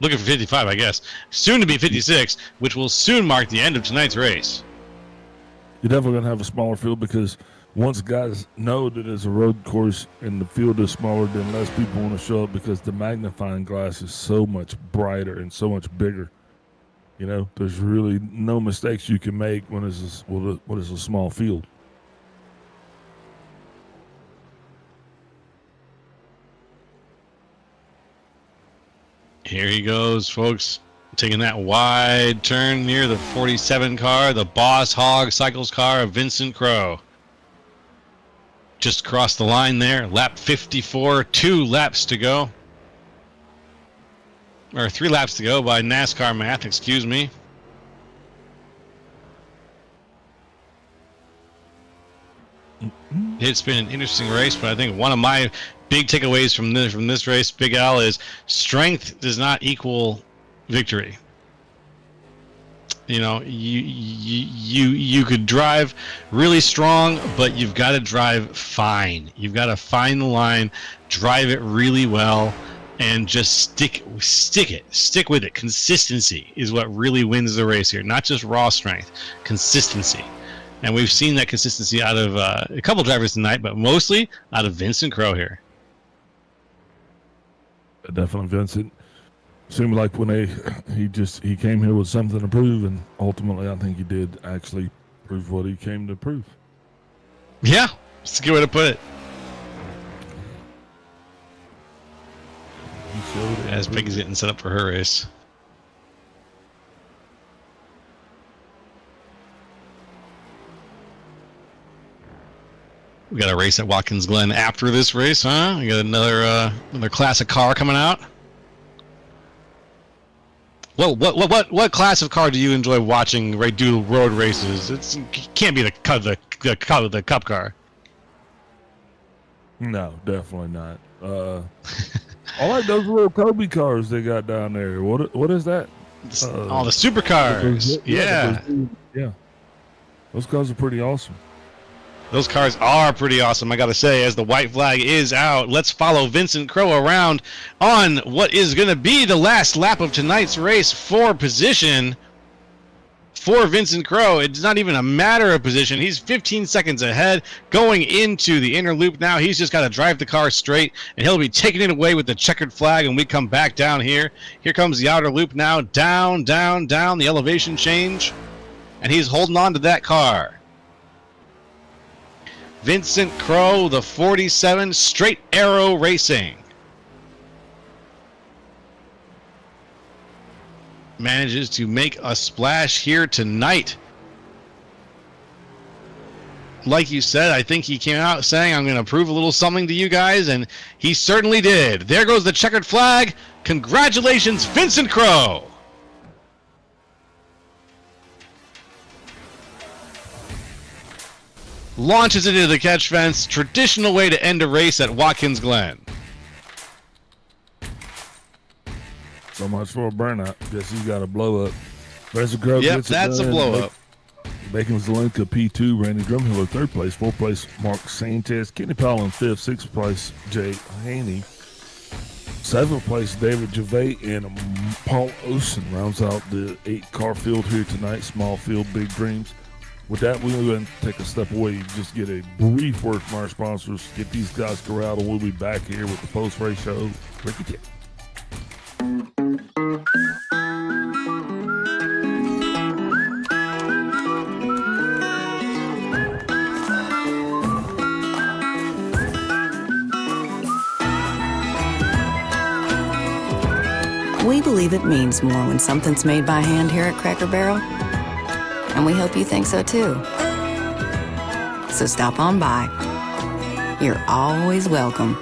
Speaker 3: Looking for 55, I guess. Soon to be 56, which will soon mark the end of tonight's race.
Speaker 4: You're definitely going to have a smaller field because once guys know that it's a road course and the field is smaller, then less people want to show up because the magnifying glass is so much brighter and so much bigger. You know, there's really no mistakes you can make when it's a small field.
Speaker 3: Here he goes, folks. Taking that wide turn near the 47 car, the Boss Hog Cycles car of Vincent Crowe. Just crossed the line there. Lap 54, 2 laps to go. Or 3 laps to go by NASCAR math, excuse me. It's been an interesting race, but I think one of my big takeaways from this race, Big Al, is strength does not equal victory. You know, you could drive really strong, but you've got to drive fine. You've got to find the line, drive it really well, and just stick with it. Consistency is what really wins the race here, not just raw strength. Consistency. And we've seen that consistency out of a couple drivers tonight, but mostly out of Vincent Crowe here.
Speaker 4: Definitely Vincent. Seemed like when he came here with something to prove, and ultimately I think he did actually prove what he came to prove.
Speaker 3: Yeah, that's a good way to put it. As Peggy's getting set up for her race. We got a race at Watkins Glen after this race, huh? We got another classic car coming out. What class of car do you enjoy watching? Do road races? It can't be the Cup car.
Speaker 4: No, definitely not. I like those little Kobe cars they got down there. What is that?
Speaker 3: All the supercars. Yeah.
Speaker 4: Yeah. Those cars are pretty awesome.
Speaker 3: Those cars are pretty awesome, I gotta say. As the white flag is out, let's follow Vincent Crowe around on what is going to be the last lap of tonight's race for position for Vincent Crowe. It's not even a matter of position. He's 15 seconds ahead going into the inner loop now. He's just got to drive the car straight, and he'll be taking it away with the checkered flag, and we come back down here. Here comes the outer loop now. Down, down, down, the elevation change, and he's holding on to that car. Vincent Crowe, the 47, Straight Arrow Racing. manages to make a splash here tonight. Like you said, I think he came out saying, I'm going to prove a little something to you guys, and he certainly did. There goes the checkered flag. Congratulations, Vincent Crowe. Launches it into the catch fence. Traditional way to end a race at Watkins Glen.
Speaker 4: So much for a burnout. Guess he's got a blow up. Vincent Crowe
Speaker 3: Yep,
Speaker 4: gets it
Speaker 3: that's a
Speaker 4: done.
Speaker 3: blow up.
Speaker 4: Bacon Zelenka P2, Randy Drumheller 3rd place, 4th place Mark Sanchez, Kenny Powell in 5th, 6th place Jay Haney, 7th place David Gervais, and Paul Osen rounds out the 8-car field here tonight. Small field, big dreams. With that, we'll go ahead and take a step away. Just get a brief word from our sponsors. Get these guys corralled, and we'll be back here with the post-race show. Ricky Tip.
Speaker 1: We believe it means more when something's made by hand here at Cracker Barrel, and we hope you think so too. So stop on by. You're always welcome.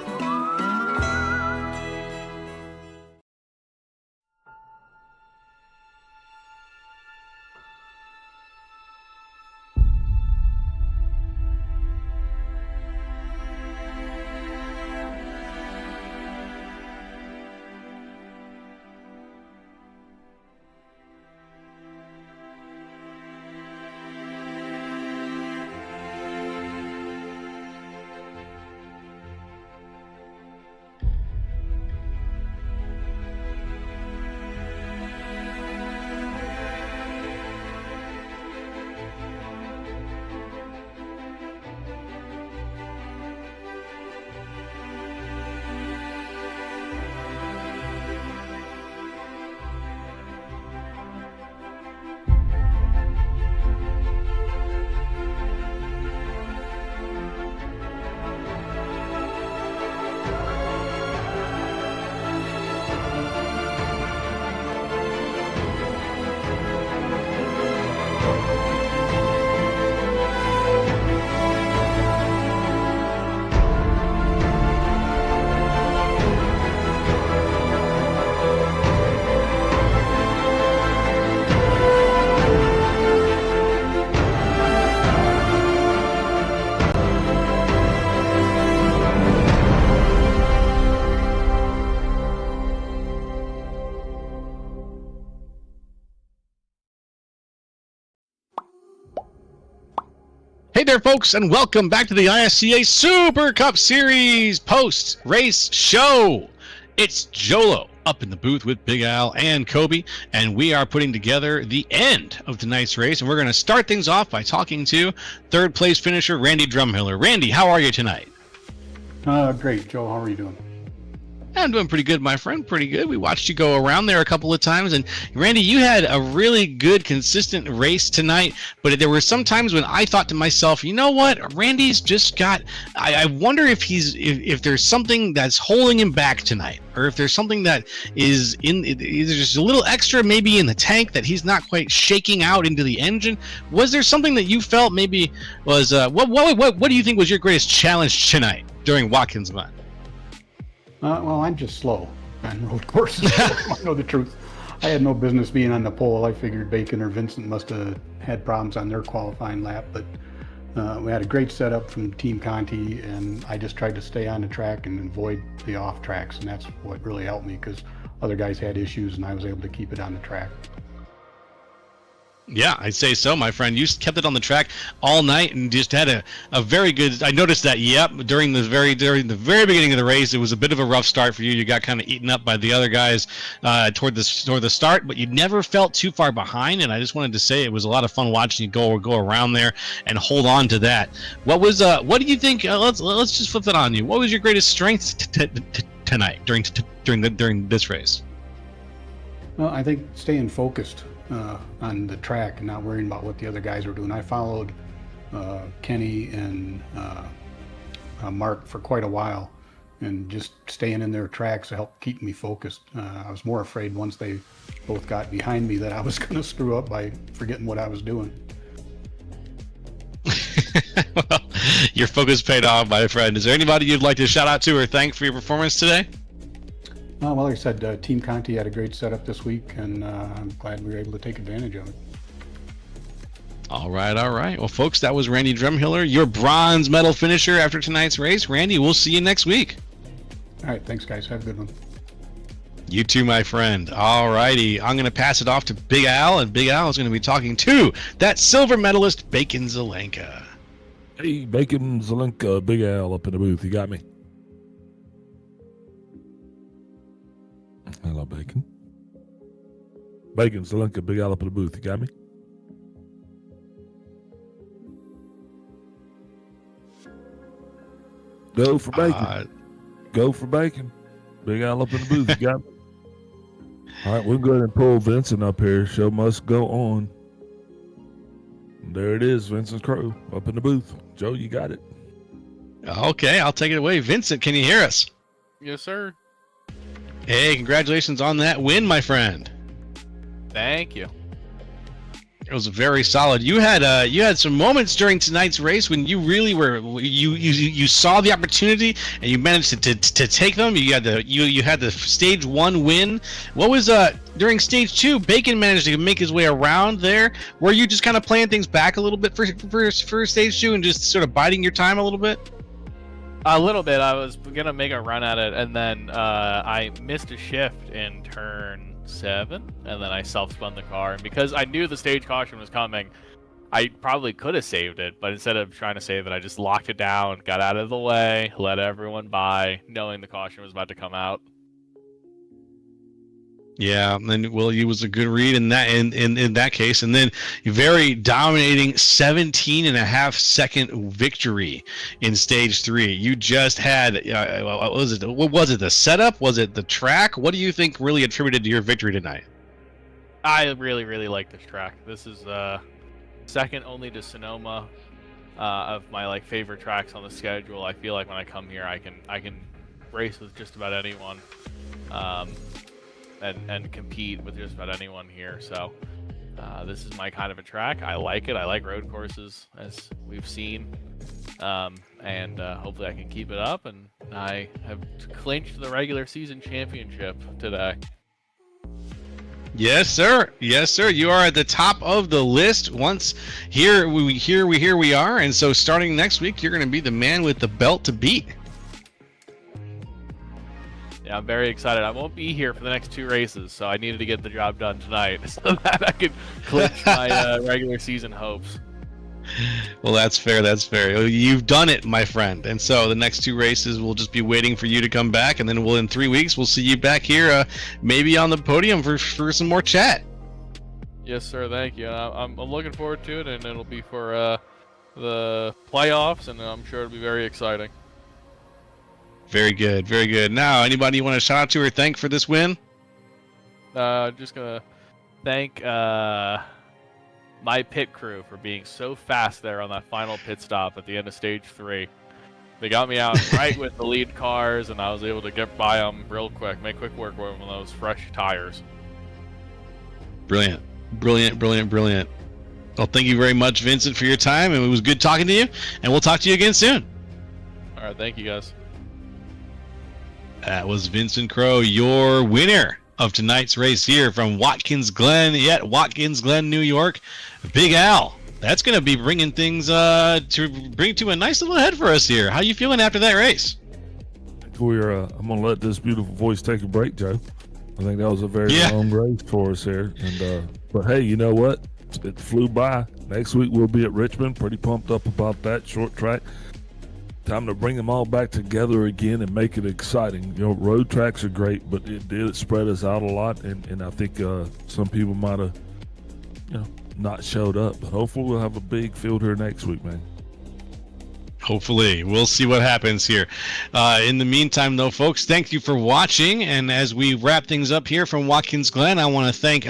Speaker 3: Hey there, folks, and welcome back to the ISCA Super Cup Series post-race show. It's Jolo up in the booth with Big Al and Kobe, and we are putting together the end of tonight's race, and we're going to start things off by talking to third-place finisher Randy Drumheller. Randy, how are you tonight?
Speaker 9: Great, Joe. How are you doing?
Speaker 3: I'm doing pretty good, my friend. Pretty good. We watched you go around there a couple of times, and Randy, you had a really good, consistent race tonight. But there were some times when I thought to myself, you know what, Randy's just got. I wonder if there's something that's holding him back tonight, or if there's something that is either just a little extra, maybe in the tank that he's not quite shaking out into the engine. Was there something that you felt maybe was what do you think was your greatest challenge tonight during Watkins Glen?
Speaker 9: Well, I'm just slow on road courses. I know the truth. I had no business being on the pole. I figured Bacon or Vincent must have had problems on their qualifying lap, but we had a great setup from Team Conti, and I just tried to stay on the track and avoid the off tracks, and that's what really helped me because other guys had issues, and I was able to keep it on the track.
Speaker 3: Yeah, I'd say so, my friend. You kept it on the track all night and just had a very good. I noticed that. Yep, during the very beginning of the race, it was a bit of a rough start for you. You got kind of eaten up by the other guys toward the start, but you never felt too far behind. And I just wanted to say it was a lot of fun watching you go around there and hold on to that. What do you think? Let's just flip that on you. What was your greatest strength tonight during this race?
Speaker 9: Well, I think staying focused on the track and not worrying about what the other guys were doing. I followed Kenny and Mark for quite a while, and just staying in their tracks helped keep me focused. I was more afraid once they both got behind me that I was going to screw up by forgetting what I was doing.
Speaker 3: Well, your focus paid off, my friend. Is there anybody you'd like to shout out to or thank for your performance today?
Speaker 9: Well, like I said, Team Conti had a great setup this week, and I'm glad we were able to take advantage of it.
Speaker 3: All right. Well, folks, that was Randy Drumhiller, your bronze medal finisher after tonight's race. Randy, we'll see you next week.
Speaker 9: All right, thanks, guys. Have a good one.
Speaker 3: You too, my friend. All righty. I'm going to pass it off to Big Al, and Big Al is going to be talking to that silver medalist, Bacon Zelenka.
Speaker 4: Hey, Bacon Zelenka, Big Al up in the booth. You got me? Hello, Bacon. Bacon Zelenka, Big Al up in the booth. You got me? Go for Bacon. Go for Bacon. Big Al up in the booth. You got me? All right, we'll go ahead and pull Vincent up here. Show must go on. There it is, Vincent Crow up in the booth. Joe, you got it.
Speaker 3: Okay, I'll take it away. Vincent, can you hear us?
Speaker 10: Yes, sir.
Speaker 3: Hey, congratulations on that win, my friend.
Speaker 10: Thank you.
Speaker 3: It was very solid. You had some moments during tonight's race when you really were you saw the opportunity and you managed to take them. You had the stage 1 win. What was during stage 2? Bacon managed to make his way around there. Were you just kind of playing things back a little bit for stage 2 and just sort of biding your time a little bit?
Speaker 10: A little bit. I was gonna make a run at it, and then I missed a shift in turn 7, and then I self-spun the car. And because I knew the stage caution was coming, I probably could have saved it, but instead of trying to save it, I just locked it down, got out of the way, let everyone by, knowing the caution was about to come out.
Speaker 3: Yeah, and well, he was a good read in that case, and then a very dominating 17.5-second victory in stage 3. You just had what was it? What was it? The setup? Was it the track? What do you think really attributed to your victory tonight?
Speaker 10: I really, really like this track. This is second only to Sonoma of my favorite tracks on the schedule. I feel like when I come here, I can race with just about anyone. And compete with just about anyone here. So this is my kind of a track. I like it. I like road courses, as we've seen. And hopefully I can keep it up. And I have clinched the regular season championship today.
Speaker 3: Yes, sir. Yes, sir. You are at the top of the list. Once here we are. And so starting next week, you're going to be the man with the belt to beat.
Speaker 10: Yeah, I'm very excited. I won't be here for the next 2 races, so I needed to get the job done tonight so that I could clinch my regular season hopes.
Speaker 3: Well, that's fair. That's fair. You've done it, my friend. And so the next 2 races, we'll just be waiting for you to come back, and then in 3 weeks, we'll see you back here, maybe on the podium for some more chat.
Speaker 10: Yes, sir. Thank you. I'm looking forward to it, and it'll be for the playoffs, and I'm sure it'll be very exciting.
Speaker 3: Very good, very good. Now, anybody you want to shout out to or thank for this win?
Speaker 10: Just gonna thank my pit crew for being so fast there on that final pit stop at the end of stage 3. They got me out right with the lead cars, and I was able to get by them real quick, make quick work with one of those fresh tires.
Speaker 3: Brilliant, brilliant, brilliant, brilliant. Well, thank you very much, Vincent, for your time, and it was good talking to you, and we'll talk to you again soon.
Speaker 10: All right, thank you, guys.
Speaker 3: That was Vincent Crow, your winner of tonight's race here from Watkins Glen, Watkins Glen, New York. Big Al, that's going to be bringing things to bring to a nice little head for us here. How you feeling after that race?
Speaker 4: I'm going to let this beautiful voice take a break, Joe. I think that was a very long race for us here. And but hey, you know what? It flew by. Next week we'll be at Richmond. Pretty pumped up about that short track. Time to bring them all back together again and make it exciting. You know, road tracks are great, but it did spread us out a lot, and I think some people might have, not showed up. But hopefully we'll have a big field here next week, man.
Speaker 3: Hopefully. We'll see what happens here. In the meantime, though, folks, thank you for watching. And as we wrap things up here from Watkins Glen, I want to thank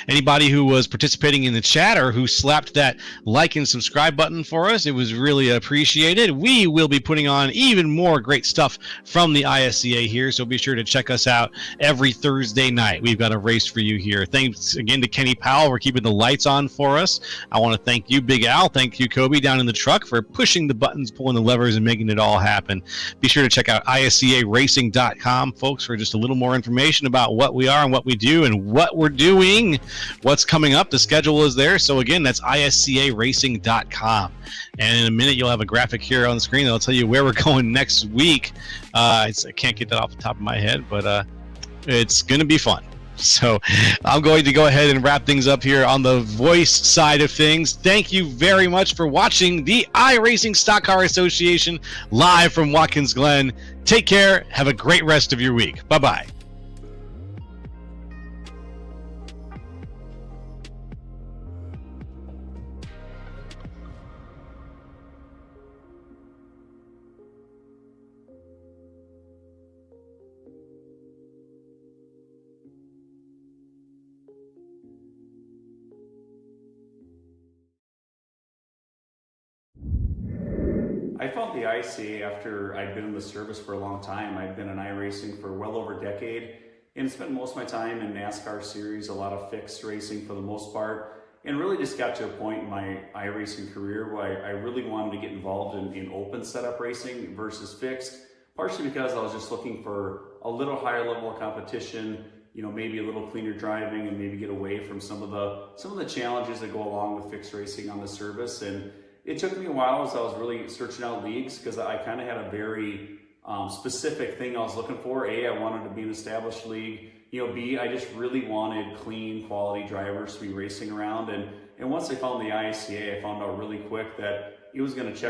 Speaker 3: anybody who was participating in the chat or who slapped that like and subscribe button for us. It was really appreciated. We will be putting on even more great stuff from the ISCA here, so be sure to check us out every Thursday night. We've got a race for you here. Thanks again to Kenny Powell for keeping the lights on for us. I want to thank you, Big Al. Thank you, Kobe, down in the truck for pushing the buttons, pulling the levers, and making it all happen. Be sure to check out iscaracing.com, folks, for just a little more information about what we are and what we do and what we're doing, what's coming up. The schedule is there. So again, that's iscaracing.com. And in a minute, you'll have a graphic here on the screen that'll tell you where we're going next week. I can't get that off the top of my head, but it's going to be fun. So I'm going to go ahead and wrap things up here on the voice side of things. Thank you very much for watching the iRacing Stock Car Association live from Watkins Glen. Take care. Have a great rest of your week. Bye-bye.
Speaker 11: I found the ISCA after I'd been in the service for a long time. I'd been in iRacing for well over a decade and spent most of my time in NASCAR series, a lot of fixed racing for the most part, and really just got to a point in my iRacing career where I really wanted to get involved in open setup racing versus fixed, partially because I was just looking for a little higher level of competition, you know, maybe a little cleaner driving and maybe get away from some of the challenges that go along with fixed racing on the service. And it took me a while as I was really searching out leagues because I kind of had a very specific thing I was looking for. A, I wanted to be an established league. You know, B, I just really wanted clean, quality drivers to be racing around. And once I found the ISCA, I found out really quick that it was going to check